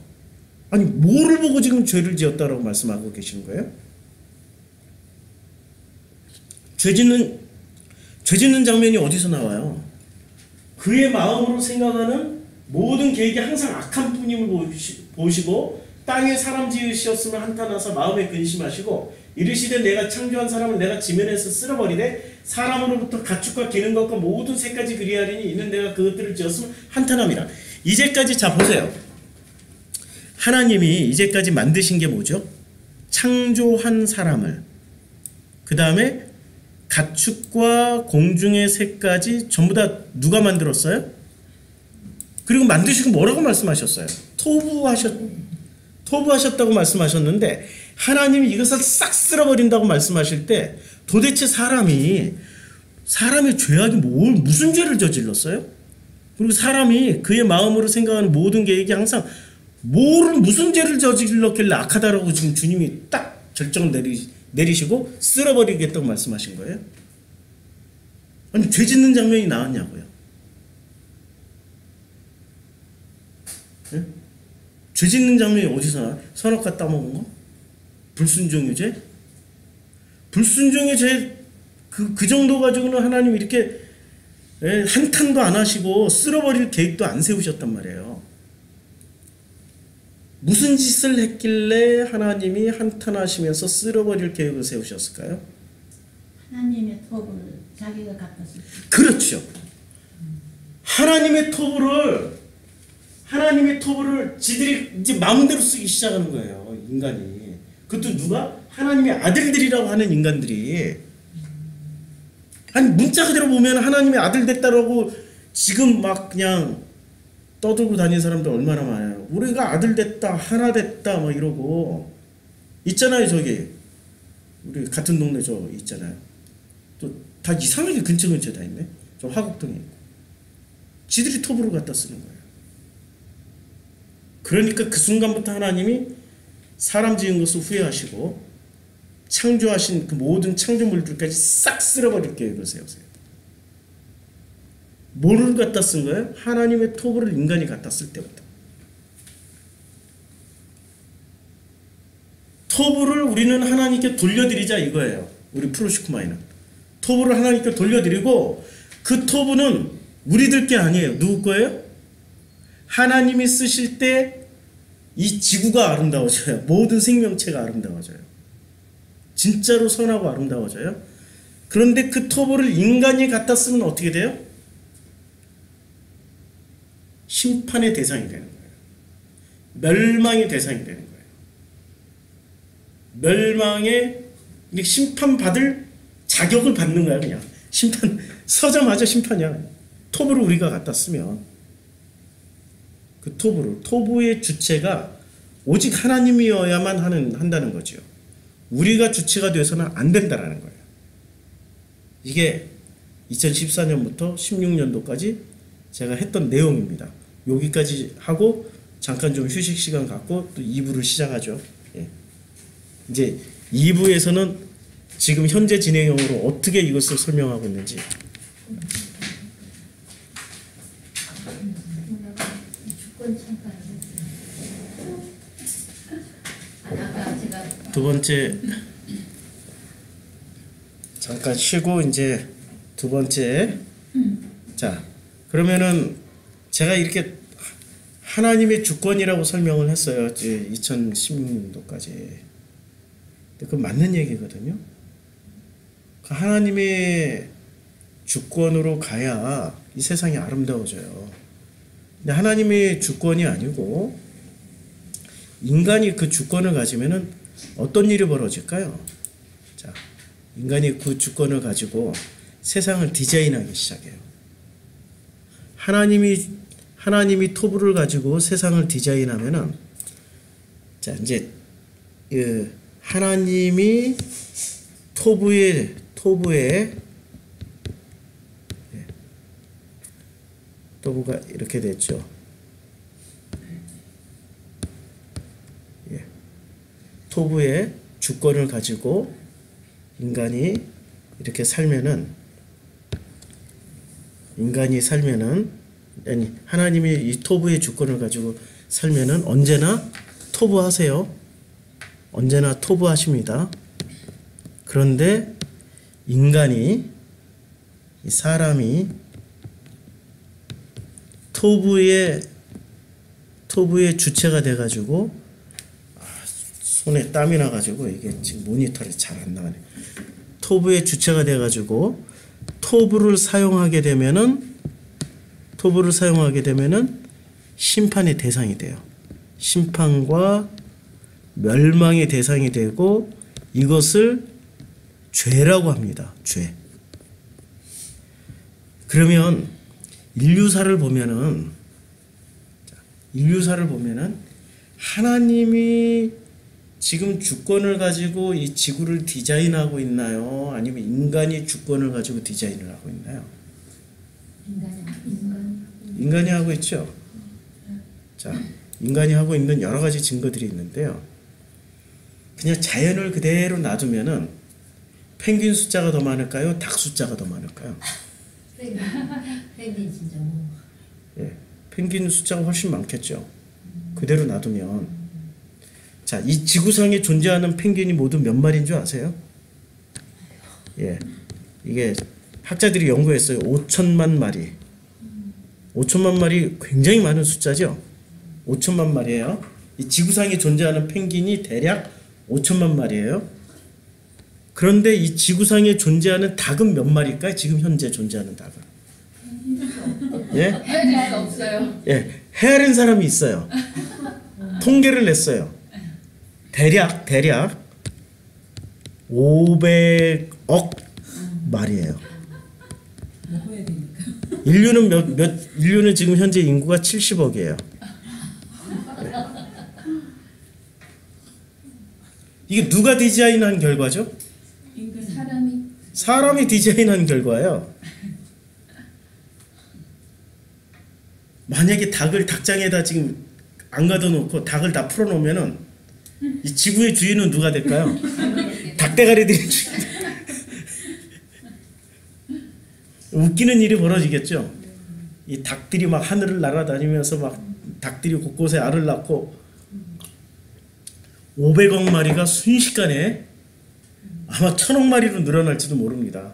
아니 뭐를 보고 지금 죄를 지었다라고 말씀하고 계시는 거예요? 죄 짓는 장면이 어디서 나와요? 그의 마음으로 생각하는 모든 계획이 항상 악한 뿐임을 보시고 땅에 사람 지으셨으면 한탄하사 마음에 근심하시고 이르시되 내가 창조한 사람을 내가 지면에서 쓸어버리되 사람으로부터 가축과 기는 것과 모든 새까지 그리하리니 이는 내가 그것들을 지었으면 한탄함이라. 이제까지 자 보세요. 하나님이 이제까지 만드신 게 뭐죠? 창조한 사람을, 그 다음에 가축과 공중의 새까지 전부 다 누가 만들었어요? 그리고 만드시고 뭐라고 말씀하셨어요? 토부하셨다고 말씀하셨는데 하나님이 이것을 싹 쓸어버린다고 말씀하실 때 도대체 사람의 죄악이 무슨 죄를 저질렀어요? 그리고 사람이 그의 마음으로 생각하는 모든 계획이 항상 무슨 죄를 저질렀길래 악하다라고 지금 주님이 딱 결정을 내리시고 쓸어버리겠다고 말씀하신 거예요? 아니 죄 짓는 장면이 나왔냐고요? 네? 죄 짓는 장면이 어디서 나와요? 선악과 따먹은 거? 불순종의 죄? 불순종의 죄 그 정도 가지고는 하나님이 이렇게 한탄도 안 하시고 쓸어버릴 계획도 안 세우셨단 말이에요. 무슨 짓을 했길래 하나님이 한탄하시면서 쓸어버릴 계획을 세우셨을까요? 하나님의 토부를 자기가 갖다 썼죠. 그렇죠. 하나님의 토부를 지들이 이제 마음대로 쓰기 시작하는 거예요. 인간이. 그것도 누가? 하나님의 아들들이라고 하는 인간들이. 아니 문자 그대로 보면 하나님의 아들 됐다라고 지금 막 그냥 떠들고 다니는 사람들 얼마나 많아요. 우리가 아들 됐다, 하나 됐다 막 이러고 있잖아요. 저기 우리 같은 동네 저 있잖아요. 또 다 이상하게 근처 다 있네. 저 화곡동에 있고. 지들이 토부를 갖다 쓰는 거예요. 그러니까 그 순간부터 하나님이 사람 지은 것을 후회하시고 창조하신 그 모든 창조물들까지 싹 쓸어버릴 계획을 세우세요. 뭐를 갖다 쓴 거예요? 하나님의 토부를 인간이 갖다 쓸 때부터. 토부를 우리는 하나님께 돌려드리자 이거예요. 우리 프로시쿠마이는. 토부를 하나님께 돌려드리고 그 토부는 우리들 게 아니에요. 누구 거예요? 하나님이 쓰실 때 이 지구가 아름다워져요. 모든 생명체가 아름다워져요. 진짜로 선하고 아름다워져요. 그런데 그 토부를 인간이 갖다 쓰면 어떻게 돼요? 심판의 대상이 되는 거예요. 멸망의 대상이 되는 거예요. 멸망의 심판받을 자격을 받는 거야. 그냥 심판 서자마자 심판이야. 토부를 우리가 갖다 쓰면 그 토부의 주체가 오직 하나님이어야만 한다는 거죠. 우리가 주체가 돼서는 안 된다라는 거예요. 이게 2014년부터 16년도까지 제가 했던 내용입니다. 여기까지 하고 잠깐 좀 휴식 시간 갖고 또 2부를 시작하죠. 예. 이제 2부에서는 지금 현재 진행형으로 어떻게 이것을 설명하고 있는지. 주권 참가를 했어요. 아까 제가 두 번째 잠깐 쉬고 이제 두 번째 자 그러면은 제가 이렇게 하나님의 주권이라고 설명을 했어요. 2016년도까지. 근데 그건 맞는 얘기거든요. 그 하나님의 주권으로 가야 이 세상이 아름다워져요. 근데 하나님의 주권이 아니고 인간이 그 주권을 가지면은 어떤 일이 벌어질까요? 자, 인간이 그 주권을 가지고 세상을 디자인하기 시작해요. 하나님이 토부를 가지고 세상을 디자인하면은 자 이제 하나님이 토부에 토부가 이렇게 됐죠. 예. 토부의 주권을 가지고 인간이 이렇게 살면은 아니 하나님이 이 토부의 주권을 가지고 살면은 언제나 토부하세요. 언제나 토부하십니다. 그런데 인간이 이 사람이 토부의 주체가 돼가지고 손에 땀이 나가지고 이게 지금 모니터에 잘 안 나가네. 토부의 주체가 돼가지고 토부를 사용하게 되면은 심판의 대상이 돼요. 심판과 멸망의 대상이 되고 이것을 죄라고 합니다. 죄. 그러면 인류사를 보면은 하나님이 지금 주권을 가지고 이 지구를 디자인하고 있나요? 아니면 인간이 주권을 가지고 디자인을 하고 있나요? 인간이 하고 있죠. 자, 인간이 하고 있는 여러 가지 증거들이 있는데요. 그냥 자연을 그대로 놔두면은 펭귄 숫자가 더 많을까요? 닭 숫자가 더 많을까요? 펭귄 진짜 뭐. 예, 펭귄 숫자가 훨씬 많겠죠. 그대로 놔두면. 자, 이 지구상에 존재하는 펭귄이 모두 몇 마리인 줄 아세요? 예, 이게 학자들이 연구했어요. 5천만 마리. 5천만 마리 굉장히 많은 숫자죠. 5천만 마리예요. 이 지구상에 존재하는 펭귄이 대략 5천만 마리예요. 그런데 이 지구상에 존재하는 닭은 몇 마리일까요? 지금 현재 존재하는 닭은. 예? 헤아릴 수 없어요. 예, 헤아린 사람이 있어요. 통계를 냈어요. 대략 500억 마리예요. 먹어야 되니까. 인류는 지금 현재 인구가 70억이에요. 이게 누가 디자인한 결과죠? 사람이 디자인한 결과예요. 만약에 닭장에다 지금 안 가둬놓고 닭을 다 풀어놓으면은 이 지구의 주인은 누가 될까요? 닭대가리들이 주인. 웃기는 일이 벌어지겠죠. 이 닭들이 막 하늘을 날아다니면서 막 닭들이 곳곳에 알을 낳고 500억 마리가 순식간에 아마 1000억 마리로 늘어날지도 모릅니다.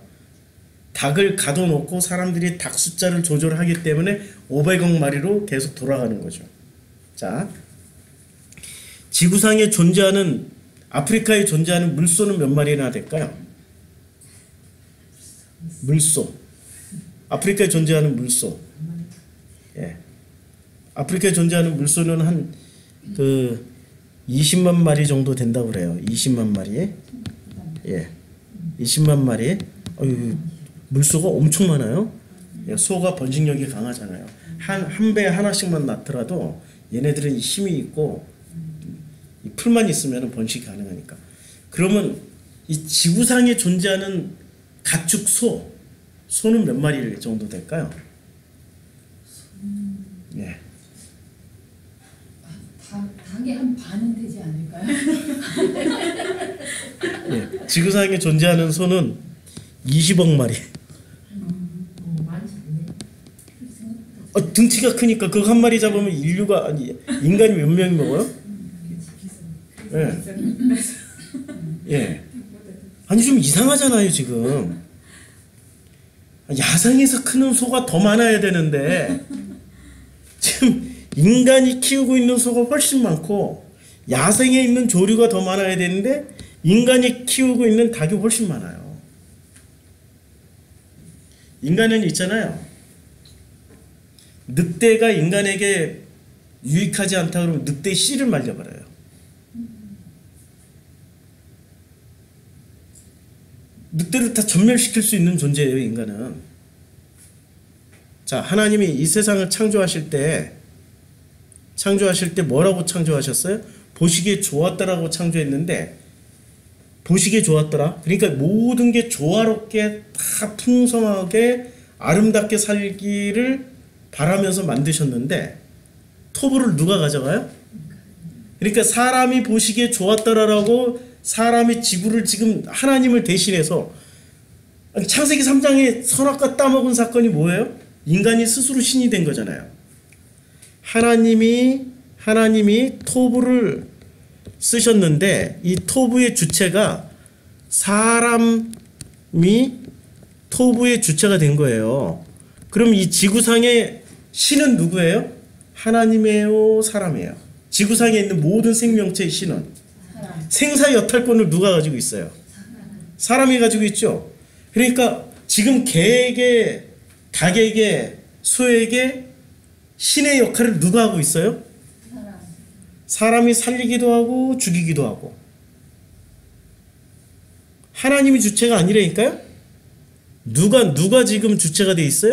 닭을 가둬놓고 사람들이 닭 숫자를 조절하기 때문에 500억 마리로 계속 돌아가는 거죠. 자, 지구상에 존재하는 아프리카에 존재하는 물소는 몇 마리나 될까요? 물소. 아프리카에 존재하는 물소. 예. 아프리카에 존재하는 물소는 한 20만 마리 정도 된다고 그래요. 20만 마리. 예. 20만 마리. 물소가 엄청 많아요. 예, 소가 번식력이 강하잖아요. 한 배에 하나씩만 낳더라도 얘네들은 힘이 있고 이 풀만 있으면 번식이 가능하니까. 그러면 이 지구상에 존재하는 가축 소는 몇 마리 정도 될까요? 예. 닭의 한 반은 되지 않을까요? 예. 지구상에 존재하는 소는 20억 마리. 많지 않네. 등치가 크니까 그거 한 마리 잡으면 인간이 몇 명이 먹어요? 예. 예. 아니 좀 이상하잖아요 지금. 야생에서 크는 소가 더 많아야 되는데 지금 인간이 키우고 있는 소가 훨씬 많고 야생에 있는 조류가 더 많아야 되는데 인간이 키우고 있는 닭이 훨씬 많아요. 인간은 있잖아요. 늑대가 인간에게 유익하지 않다 그러면 늑대의 씨를 말려버려요. 늑대를 다 전멸시킬 수 있는 존재예요, 인간은. 자, 하나님이 이 세상을 창조하실 때 뭐라고 창조하셨어요? 보시기에 좋았더라고 창조했는데, 보시기에 좋았더라. 그러니까 모든 게 조화롭게 다 풍성하게 아름답게 살기를 바라면서 만드셨는데, 토부를 누가 가져가요? 그러니까 사람이 보시기에 좋았더라라고 사람이 지구를 지금 하나님을 대신해서 창세기 3장에 선악과 따먹은 사건이 뭐예요? 인간이 스스로 신이 된 거잖아요. 하나님이 토부를 쓰셨는데 이 토부의 주체가 사람이 토부의 주체가 된 거예요. 그럼 이 지구상의 신은 누구예요? 하나님이에요, 사람이에요? 지구상에 있는 모든 생명체의 신은 생사 여탈권을 누가 가지고 있어요? 사람이 가지고 있죠. 그러니까 지금 개에게, 닭에게, 소에게 신의 역할을 누가 하고 있어요? 사람이 살리기도 하고 죽이기도 하고. 하나님이 주체가 아니라니까요? 누가 지금 주체가 돼 있어요?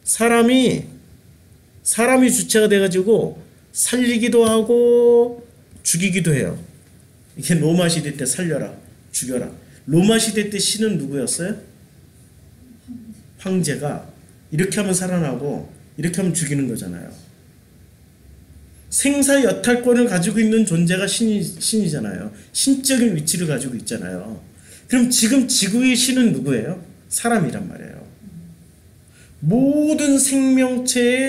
사람이 주체가 돼가지고 살리기도 하고 죽이기도 해요. 이게 로마 시대 때 살려라, 죽여라. 로마 시대 때 신은 누구였어요? 황제가 이렇게 하면 살아나고 이렇게 하면 죽이는 거잖아요. 생사 여탈권을 가지고 있는 존재가 신이잖아요. 신적인 위치를 가지고 있잖아요. 그럼 지금 지구의 신은 누구예요? 사람이란 말이에요. 모든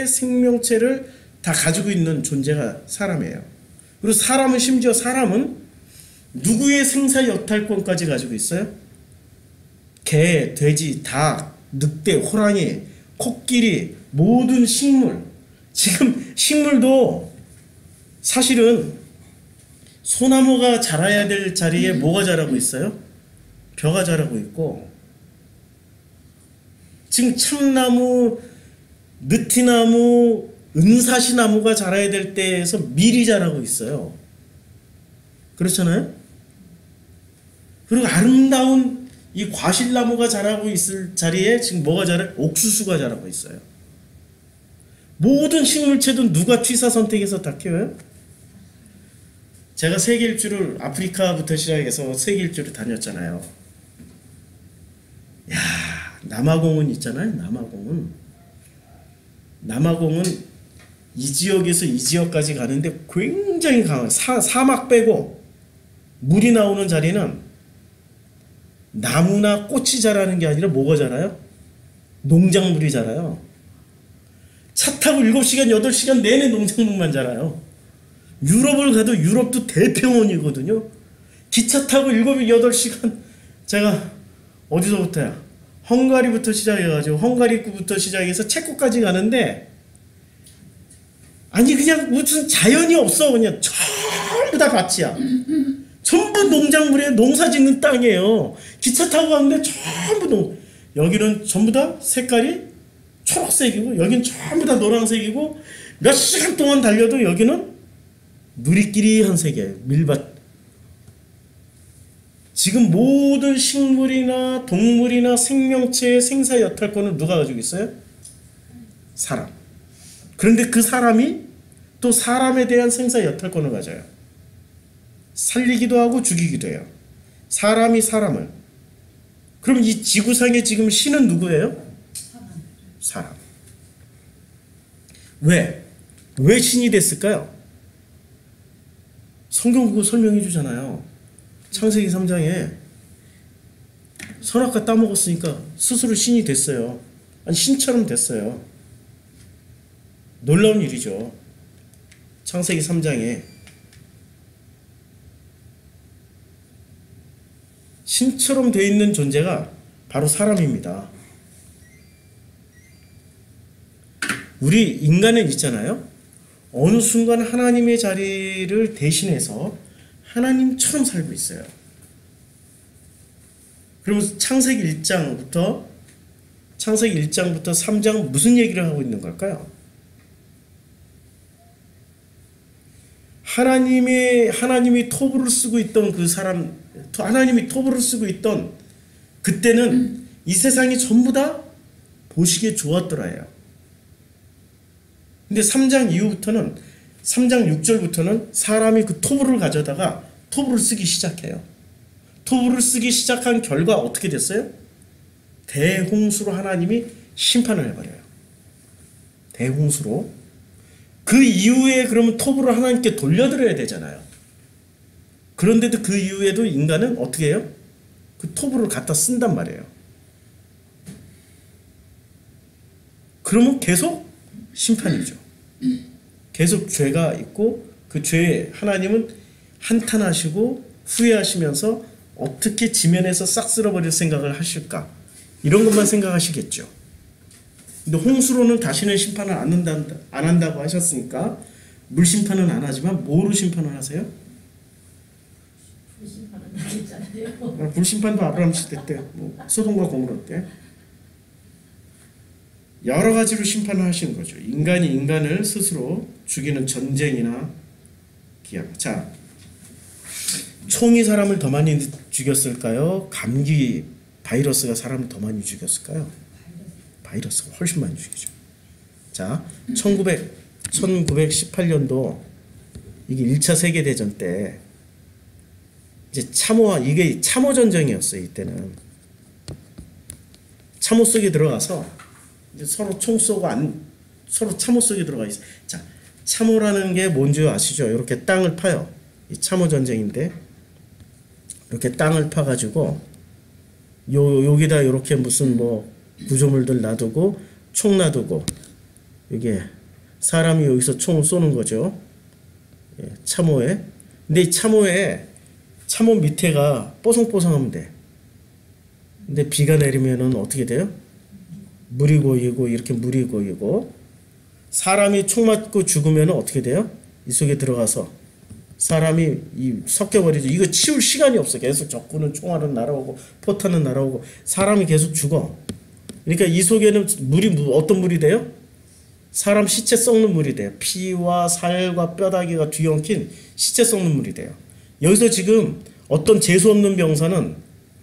생명체를 다 가지고 있는 존재가 사람이에요. 그리고 심지어 사람은 누구의 생사 여탈권까지 가지고 있어요? 개, 돼지, 닭, 늑대, 호랑이, 코끼리, 모든 식물. 지금 식물도 사실은 소나무가 자라야 될 자리에 뭐가 자라고 있어요? 벼가 자라고 있고, 지금 참나무, 느티나무, 은사시나무가 자라야 될 때에서 밀이 자라고 있어요. 그렇잖아요? 그리고 아름다운 이 과실나무가 자라고 있을 자리에 지금 뭐가 자라요? 옥수수가 자라고 있어요. 모든 식물체도 누가 취사 선택해서 다 키워요? 제가 세계 일주를 아프리카부터 시작해서 세계 일주를 다녔잖아요. 야, 남아공은 있잖아요. 남아공은 이 지역에서 이 지역까지 가는데 굉장히 강한 사막 빼고 물이 나오는 자리는 나무나 꽃이 자라는 게 아니라 뭐가 자라요? 농작물이 자라요. 차 타고 7시간, 8시간 내내 농작물만 자라요. 유럽을 가도 유럽도 대평원이거든요. 기차 타고 7, 8시간 제가 어디서부터야? 헝가리부터 시작해가지고 헝가리부터 시작해서 체코까지 가는데 아니 그냥 무슨 자연이 없어. 그냥 전부 다 밭이야. 전부 농작물이에요. 농사 짓는 땅이에요. 기차 타고 가는데 전부 여기는 전부 다 색깔이 초록색이고 여기는 전부 다 노란색이고 몇 시간 동안 달려도 여기는 누리끼리한 색이에요. 밀밭. 지금 모든 식물이나 동물이나 생명체의 생사 여탈권을 누가 가지고 있어요? 사람. 그런데 그 사람이 또 사람에 대한 생사 여탈권을 가져요. 살리기도 하고 죽이기도 해요. 사람이 사람을. 그럼 이 지구상에 지금 신은 누구예요? 사람. 왜 신이 됐을까요? 성경 그거 설명해 주잖아요. 창세기 3장에 선악과 따먹었으니까 스스로 신이 됐어요. 아니 신처럼 됐어요. 놀라운 일이죠. 창세기 3장에 신처럼 되어 있는 존재가 바로 사람입니다. 우리 인간은 있잖아요. 어느 순간 하나님의 자리를 대신해서 하나님처럼 살고 있어요. 그러면서 창세기 1장부터 3장 무슨 얘기를 하고 있는 걸까요? 하나님이 토부를 쓰고 있던 그 사람, 하나님이 토부를 쓰고 있던 그때는 이 세상이 전부 다 보시기에 좋았더라예요. 근데 3장 6절부터는 사람이 그 토부를 가져다가 토부를 쓰기 시작해요. 토부를 쓰기 시작한 결과 어떻게 됐어요? 대홍수로 하나님이 심판을 해버려요. 대홍수로. 그 이후에 그러면 토부를 하나님께 돌려드려야 되잖아요. 그런데도 그 이후에도 인간은 어떻게 해요? 그 토부를 갖다 쓴단 말이에요. 그러면 계속 심판이죠. 계속 죄가 있고 그 죄에 하나님은 한탄하시고 후회하시면서 어떻게 지면에서 싹 쓸어버릴 생각을 하실까? 이런 것만 생각하시겠죠. 근데 홍수로는 다시는 심판을 안 한다고 하셨으니까 물심판은 안 하지만 뭐로 심판을 하세요? 불심판은 나겠잖아요. 불심판도 아브라함 시대 때, 소돔과 고모라 때 여러 가지로 심판을 하시는 거죠. 인간이 인간을 스스로 죽이는 전쟁이나 기약. 자, 총이 사람을 더 많이 죽였을까요? 감기 바이러스가 사람을 더 많이 죽였을까요? 바이러스가 훨씬 많이 죽이죠. 자, 1918년도 이게 1차 세계대전 때 이제 이게 참호 전쟁이었어요. 이때는 참호 속에 들어가서 이제 서로 총 쏘고 서로 참호 속에 들어가 있어요. 자, 참호라는 게 뭔지 아시죠? 이렇게 땅을 파요. 이 참호 전쟁인데 이렇게 땅을 파가지고 여기다 이렇게 무슨 구조물들 놔두고 총 놔두고 이게 사람이 여기서 총을 쏘는 거죠. 예, 참호에. 근데 이 참호 밑에가 뽀송뽀송하면 돼. 근데 비가 내리면은 어떻게 돼요? 물이 고이고 이렇게 물이 고이고 사람이 총 맞고 죽으면 어떻게 돼요? 이 속에 들어가서 사람이 섞여버리죠. 이거 치울 시간이 없어. 계속 적군은 총알은 날아오고 포탄은 날아오고 사람이 계속 죽어. 그러니까 이 속에는 물이 어떤 물이 돼요? 사람 시체 썩는 물이 돼요. 피와 살과 뼈다귀가 뒤엉킨 시체 썩는 물이 돼요. 여기서 지금 어떤 재수없는 병사는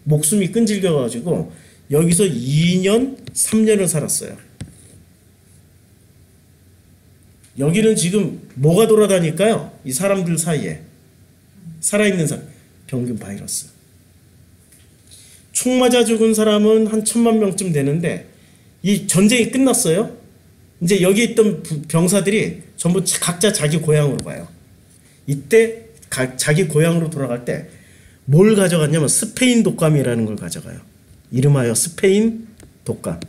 목숨이 끈질겨가지고 여기서 2년, 3년을 살았어요. 여기는 지금 뭐가 돌아다닐까요? 이 사람들 사이에 살아있는 사람, 병균 바이러스. 총 맞아 죽은 사람은 한 1000만 명쯤 되는데 이 전쟁이 끝났어요. 이제 여기 있던 병사들이 전부 각자 자기 고향으로 가요. 이때 자기 고향으로 돌아갈 때 뭘 가져갔냐면 스페인 독감이라는 걸 가져가요. 이름하여 스페인 독감.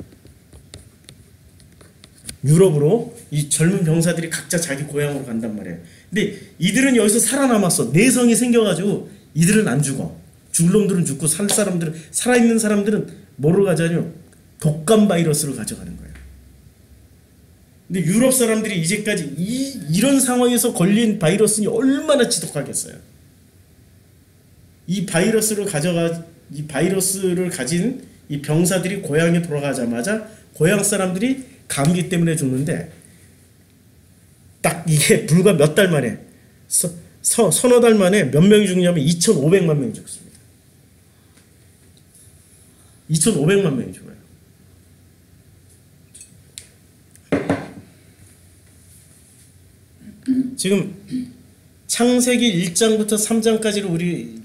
유럽으로 이 젊은 병사들이 각자 자기 고향으로 간단 말이에요. 근데 이들은 여기서 살아남았어. 내성이 생겨가지고 이들은 안 죽어. 죽을 놈들은 죽고 살아있는 사람들은 뭐를 가져가냐면 독감 바이러스를 가져가는 거예요. 근데 유럽 사람들이 이제까지 이런 상황에서 걸린 바이러스는 얼마나 지독하겠어요. 이 바이러스를 가진 이 병사들이 고향에 돌아가자마자 고향 사람들이 감기 때문에 죽는데 딱 이게 불과 몇 달 만에 서너 달 만에 몇 명이 죽냐면 2,500만 명이 죽습니다. 2,500만 명이 죽어요. 지금 창세기 1장부터 3장까지를 우리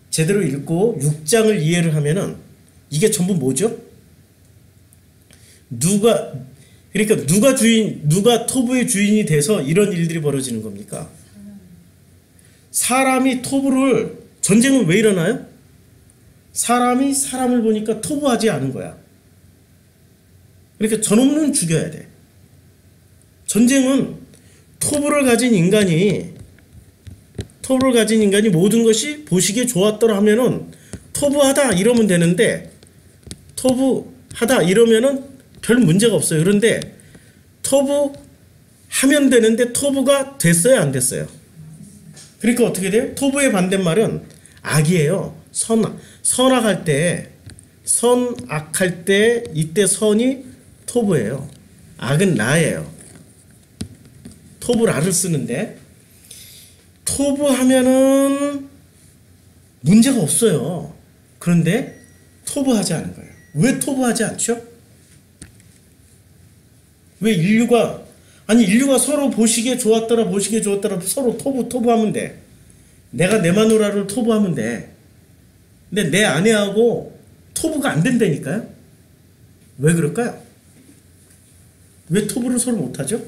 제대로 읽고 6장을 이해를 하면은 이게 전부 뭐죠? 누가 토부의 주인이 돼서 이런 일들이 벌어지는 겁니까? 사람이 토부를, 전쟁은 왜 일어나요? 사람이 사람을 보니까 토부하지 않은 거야. 그러니까 저놈은 죽여야 돼. 전쟁은 토부를 가진 인간이 모든 것이 보시기에 좋았더라 하면은 토부하다 이러면 되는데 토부하다 이러면은 별 문제가 없어요. 그런데 토부하면 되는데 토부가 됐어요, 안 됐어요? 그러니까 어떻게 돼요? 토부의 반대말은 악이에요. 선악할 때, 선악할 때 이때 선이 토부예요. 악은 라예요. 토부라를 쓰는데 토부하면은 문제가 없어요. 그런데 토부하지 않은 거예요. 왜 토부하지 않죠? 왜 인류가 서로 보시기에 좋았더라 서로 토부하면 돼. 내가 내 마누라를 토부하면 돼. 근데 내 아내하고 토부가 안 된다니까요. 왜 그럴까요? 왜 토부를 서로 못하죠?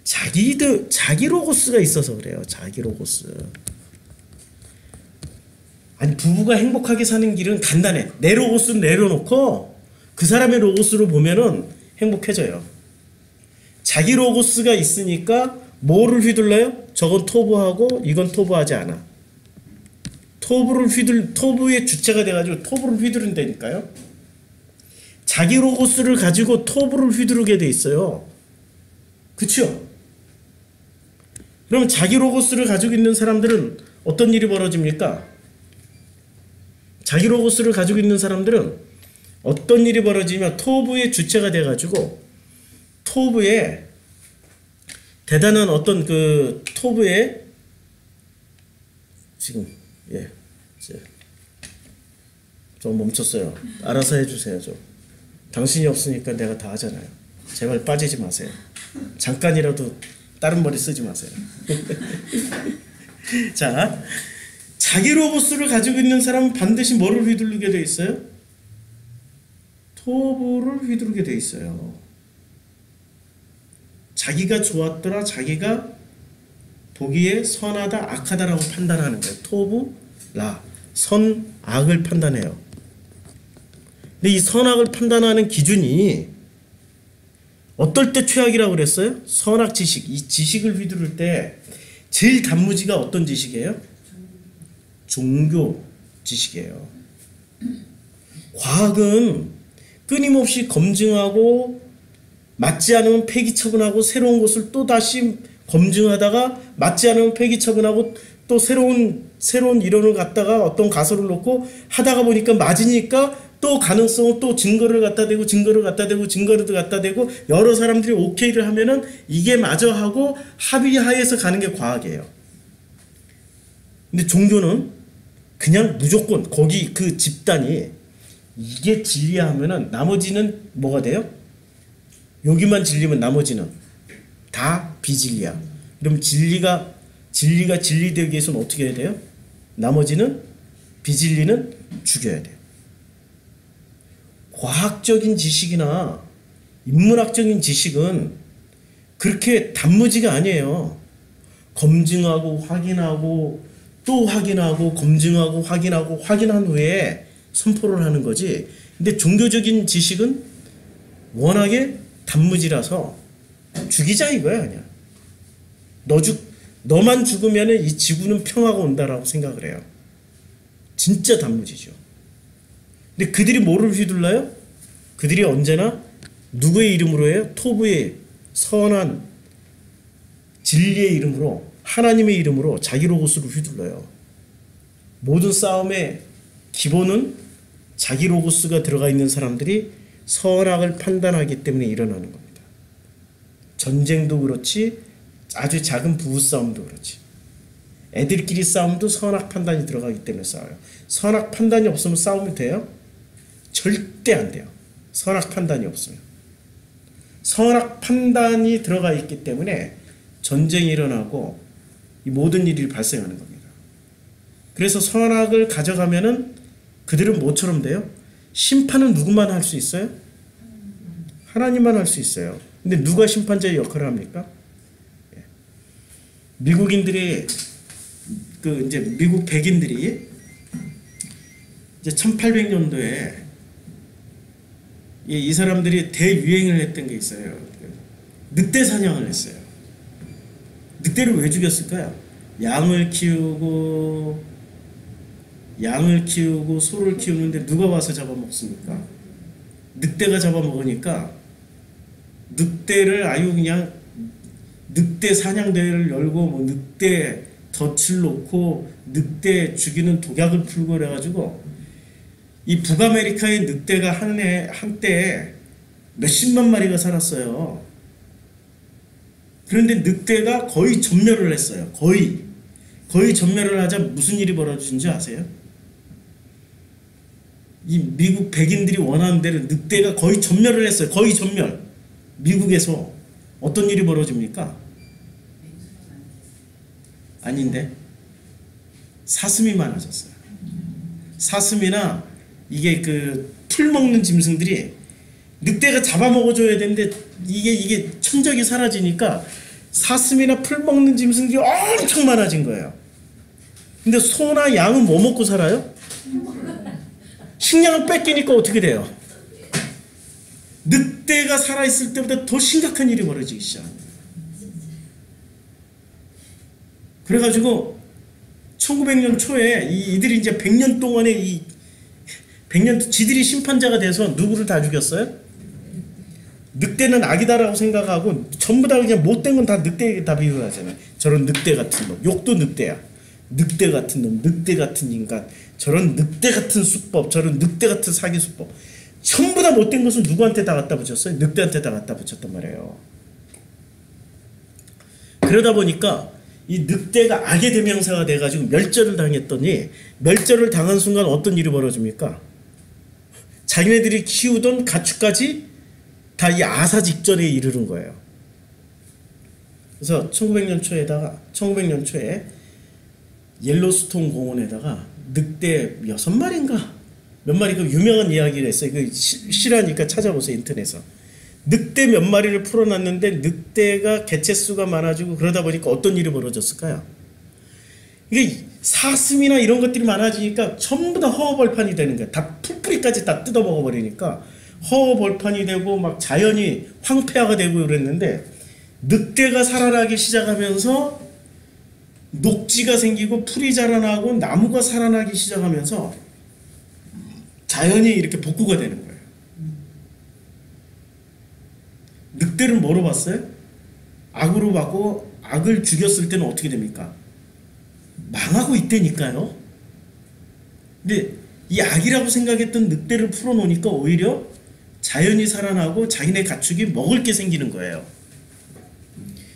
자기 로고스가 있어서 그래요. 자기 로고스. 아니 부부가 행복하게 사는 길은 간단해. 내 로고스는 내려놓고 그 사람의 로고스로 보면은 행복해져요. 자기 로고스가 있으니까 뭐를 휘둘러요? 저건 토부하고 이건 토부하지 않아. 토부의 주체가 돼가지고 토부를 휘두른다니까요. 자기 로고스를 가지고 토부를 휘두르게 돼 있어요. 그쵸? 그러면 자기 로고스를 가지고 있는 사람들은 어떤 일이 벌어집니까? 자기 로고스를 가지고 있는 사람들은 어떤 일이 벌어지면 토부의 주체가 돼가지고 토부에 대단한 어떤 그 토부에 지금 좀 멈췄어요. 알아서 해주세요. 좀 당신이 없으니까 내가 다 하잖아요. 제발 빠지지 마세요. 잠깐이라도 다른 머리 쓰지 마세요. 자, 자기 로고스를 가지고 있는 사람은 반드시 뭐를 휘두르게 돼 있어요? 토부를 휘두르게 돼 있어요. 자기가 좋았더라, 자기가 보기에 선하다, 악하다라고 판단하는 거예요. 토부, 라, 선, 악을 판단해요. 근데 이 선악을 판단하는 기준이 어떨 때 최악이라고 그랬어요? 선악 지식, 이 지식을 휘두를 때 제일 단무지가 어떤 지식이에요? 종교 지식이에요. 과학은 끊임없이 검증하고 맞지 않으면 폐기 처분하고 새로운 것을 또 다시 검증하다가 맞지 않으면 폐기 처분하고 또 새로운 이론을 갖다가 어떤 가설을 놓고 하다가 보니까 맞으니까 또 가능성을 또 증거를 갖다 대고 증거를 갖다 대고 여러 사람들이 오케이를 하면은 이게 맞아 하고 합의하에서 가는 게 과학이에요. 근데 종교는 그냥 무조건 거기 그 집단이 이게 진리야 하면은 나머지는 뭐가 돼요? 여기만 진리면 나머지는 다 비진리야. 그럼 진리가 진리되기 위해서는 어떻게 해야 돼요? 나머지는 비진리는 죽여야 돼요. 과학적인 지식이나 인문학적인 지식은 그렇게 단무지가 아니에요. 검증하고 확인하고 또 확인하고 검증하고 확인하고 확인한 후에 선포를 하는 거지. 근데 종교적인 지식은 워낙에 단무지라서 죽이자 이거야 그냥. 너만 죽으면 이 지구는 평화가 온다라고 생각을 해요. 진짜 단무지죠. 근데 그들이 뭐를 휘둘러요? 그들이 언제나 누구의 이름으로 해요? 토부의 선한 진리의 이름으로 하나님의 이름으로 자기 로고스를 휘둘러요. 모든 싸움의 기본은 자기 로고스가 들어가 있는 사람들이 선악을 판단하기 때문에 일어나는 겁니다. 전쟁도 그렇지 아주 작은 부부싸움도 그렇지 애들끼리 싸움도 선악 판단이 들어가기 때문에 싸워요. 선악 판단이 없으면 싸움이 돼요? 절대 안 돼요. 선악 판단이 없으면. 선악 판단이 들어가 있기 때문에 전쟁이 일어나고 이 모든 일이 발생하는 겁니다. 그래서 선악을 가져가면은 그들은 뭐처럼 돼요? 심판은 누구만 할 수 있어요? 하나님만 할 수 있어요. 근데 누가 심판자의 역할을 합니까? 미국인들이 이제 미국 백인들이 이제 1800년도에 이 사람들이 대유행을 했던 게 있어요. 늑대 사냥을 했어요. 늑대를 왜 죽였을까요? 양을 키우고 소를 키우는데 누가 와서 잡아먹습니까? 늑대가 잡아먹으니까 늑대를 아유 그냥 늑대 사냥대회를 열고 뭐 늑대 덫을 놓고 늑대 죽이는 독약을 풀고 그래가지고 이 북아메리카의 늑대가 한때 몇십만 마리가 살았어요. 그런데 늑대가 거의 전멸을 했어요. 거의 전멸을 하자 무슨 일이 벌어진지 아세요? 이 미국 백인들이 원하는 대로 늑대가 거의 전멸을 했어요. 거의 전멸. 미국에서 어떤 일이 벌어집니까? 아닌데 사슴이 많아졌어요. 사슴이나 이게 그 풀 먹는 짐승들이 늑대가 잡아먹어줘야 되는데 이게 천적이 사라지니까 사슴이나 풀 먹는 짐승들이 엄청 많아진 거예요. 근데 소나 양은 뭐 먹고 살아요? 식량을 뺏기니까 어떻게 돼요? 늑대가 살아있을 때보다 더 심각한 일이 벌어지기 시작합니다. 그래가지고 1900년 초에 이들이 이제 100년 동안에 100년 지들이 심판자가 돼서 누구를 다 죽였어요? 늑대는 악이다라고 생각하고 전부 다 그냥 못된 건 다 늑대에게 다 비유하잖아요. 저런 늑대 같은 놈, 욕도 늑대야. 늑대 같은 놈, 늑대 같은 인간, 저런 늑대 같은 수법, 저런 늑대 같은 사기 수법. 전부 다 못된 것은 누구한테 다 갖다 붙였어요? 늑대한테 다 갖다 붙였단 말이에요. 그러다 보니까 이 늑대가 악의 대명사가 돼가지고 멸절을 당했더니 멸절을 당한 순간 어떤 일이 벌어집니까? 자기네들이 키우던 가축까지 다 이 아사 직전에 이르는 거예요. 그래서 1900년 초에 옐로스톤 공원에다가 늑대 6마리인가 몇 마리 그 유명한 이야기를 했어요. 그 실하니까 찾아보세요 인터넷에서. 늑대 몇 마리를 풀어놨는데 늑대가 개체수가 많아지고 그러다 보니까 어떤 일이 벌어졌을까요? 이게 사슴이나 이런 것들이 많아지니까 전부 다 허허벌판이 되는 거예요. 다 풀뿌리까지 다 뜯어먹어버리니까 허허벌판이 되고 막 자연이 황폐화가 되고 그랬는데 늑대가 살아나기 시작하면서 녹지가 생기고 풀이 자라나고 나무가 살아나기 시작하면서 자연이 이렇게 복구가 되는 거예요. 늑대를 뭐로 봤어요? 악으로 봤고 악을 죽였을 때는 어떻게 됩니까? 망하고 있다니까요. 근데 이 악이라고 생각했던 늑대를 풀어놓으니까 오히려 자연이 살아나고 자기네 가축이 먹을 게 생기는 거예요.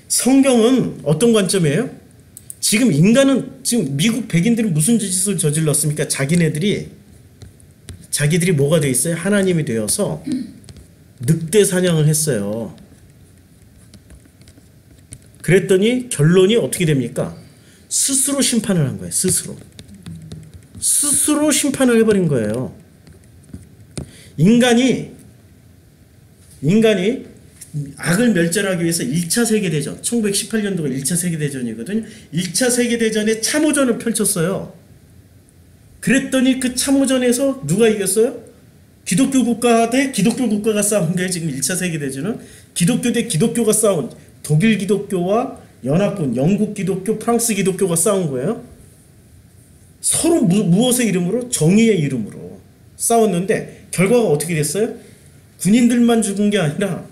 성경은 어떤 관점이에요? 지금 미국 백인들은 무슨 짓을 저질렀습니까? 자기들이 뭐가 돼 있어요? 하나님이 되어서 늑대 사냥을 했어요. 그랬더니 결론이 어떻게 됩니까? 스스로 심판을 한 거예요. 스스로 심판을 해버린 거예요. 인간이 악을 멸절하기 위해서 1차 세계대전, 1918년도가 1차 세계대전이거든요. 1차 세계대전에 참호전을 펼쳤어요. 그랬더니 그 참호전에서 누가 이겼어요? 기독교 국가 대 기독교 국가가 싸운 거예요. 지금 1차 세계대전은 기독교 대 기독교가 싸운, 독일 기독교와 연합군, 영국 기독교, 프랑스 기독교가 싸운 거예요. 서로 무엇의 이름으로? 정의의 이름으로 싸웠는데 결과가 어떻게 됐어요? 군인들만 죽은 게 아니라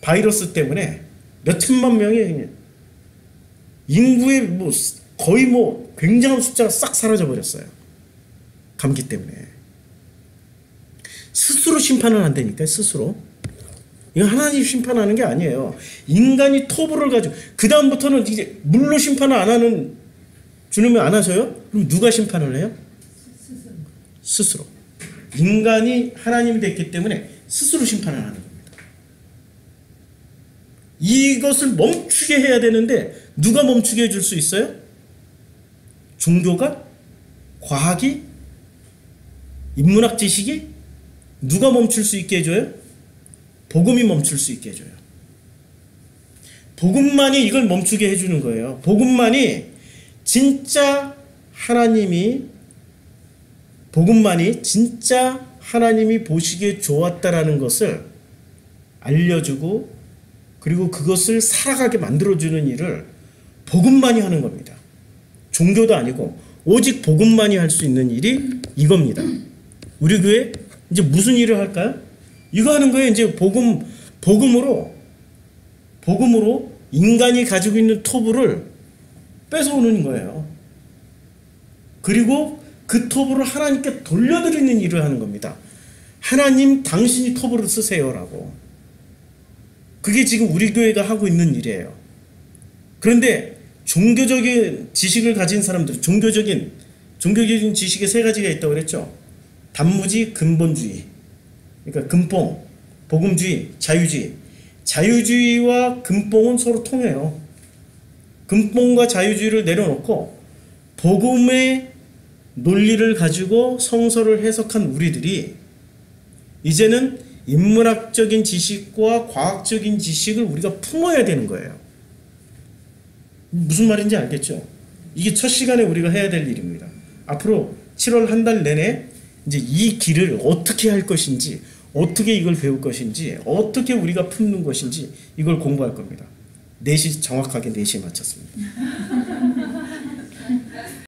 바이러스 때문에 몇 천만 명의 인구의 거의 굉장한 숫자가 싹 사라져 버렸어요. 감기 때문에. 스스로 심판은 안 되니까 스스로. 이거 하나님 심판하는 게 아니에요. 인간이 토부를 가지고 그 다음부터는 이제 물로 심판을 안 하는 주님이 안 하셔요? 그럼 누가 심판을 해요? 스스로. 인간이 하나님이 됐기 때문에 스스로 심판을 하는 겁니다. 이것을 멈추게 해야 되는데 누가 멈추게 해줄 수 있어요? 종교가? 과학이? 인문학 지식이? 누가 멈출 수 있게 해줘요? 복음이 멈출 수 있게 해줘요. 복음만이 이걸 멈추게 해주는 거예요. 복음만이 진짜 하나님이 보시기에 좋았다라는 것을 알려주고 그리고 그것을 살아가게 만들어주는 일을 복음만이 하는 겁니다. 종교도 아니고 오직 복음만이 할 수 있는 일이 이겁니다. 우리 교회 이제 무슨 일을 할까요? 이거 하는 거예요. 이제 복음으로 인간이 가지고 있는 토부를 뺏어오는 거예요. 그리고 그 토부를 하나님께 돌려드리는 일을 하는 겁니다. 하나님 당신이 토부를 쓰세요라고. 그게 지금 우리 교회가 하고 있는 일이에요. 그런데 종교적인 지식을 가진 사람들, 종교적인 지식에 세 가지가 있다고 그랬죠. 단무지, 근본주의, 그러니까 근봉, 복음주의, 자유주의. 자유주의와 근봉은 서로 통해요. 근봉과 자유주의를 내려놓고 복음의 논리를 가지고 성서를 해석한 우리들이 이제는 인문학적인 지식과 과학적인 지식을 우리가 품어야 되는 거예요. 무슨 말인지 알겠죠? 이게 첫 시간에 우리가 해야 될 일입니다. 앞으로 7월 한 달 내내 이제 이 길을 어떻게 할 것인지, 어떻게 이걸 배울 것인지, 어떻게 우리가 품는 것인지 이걸 공부할 겁니다. 4시 정확하게 4시에 마쳤습니다.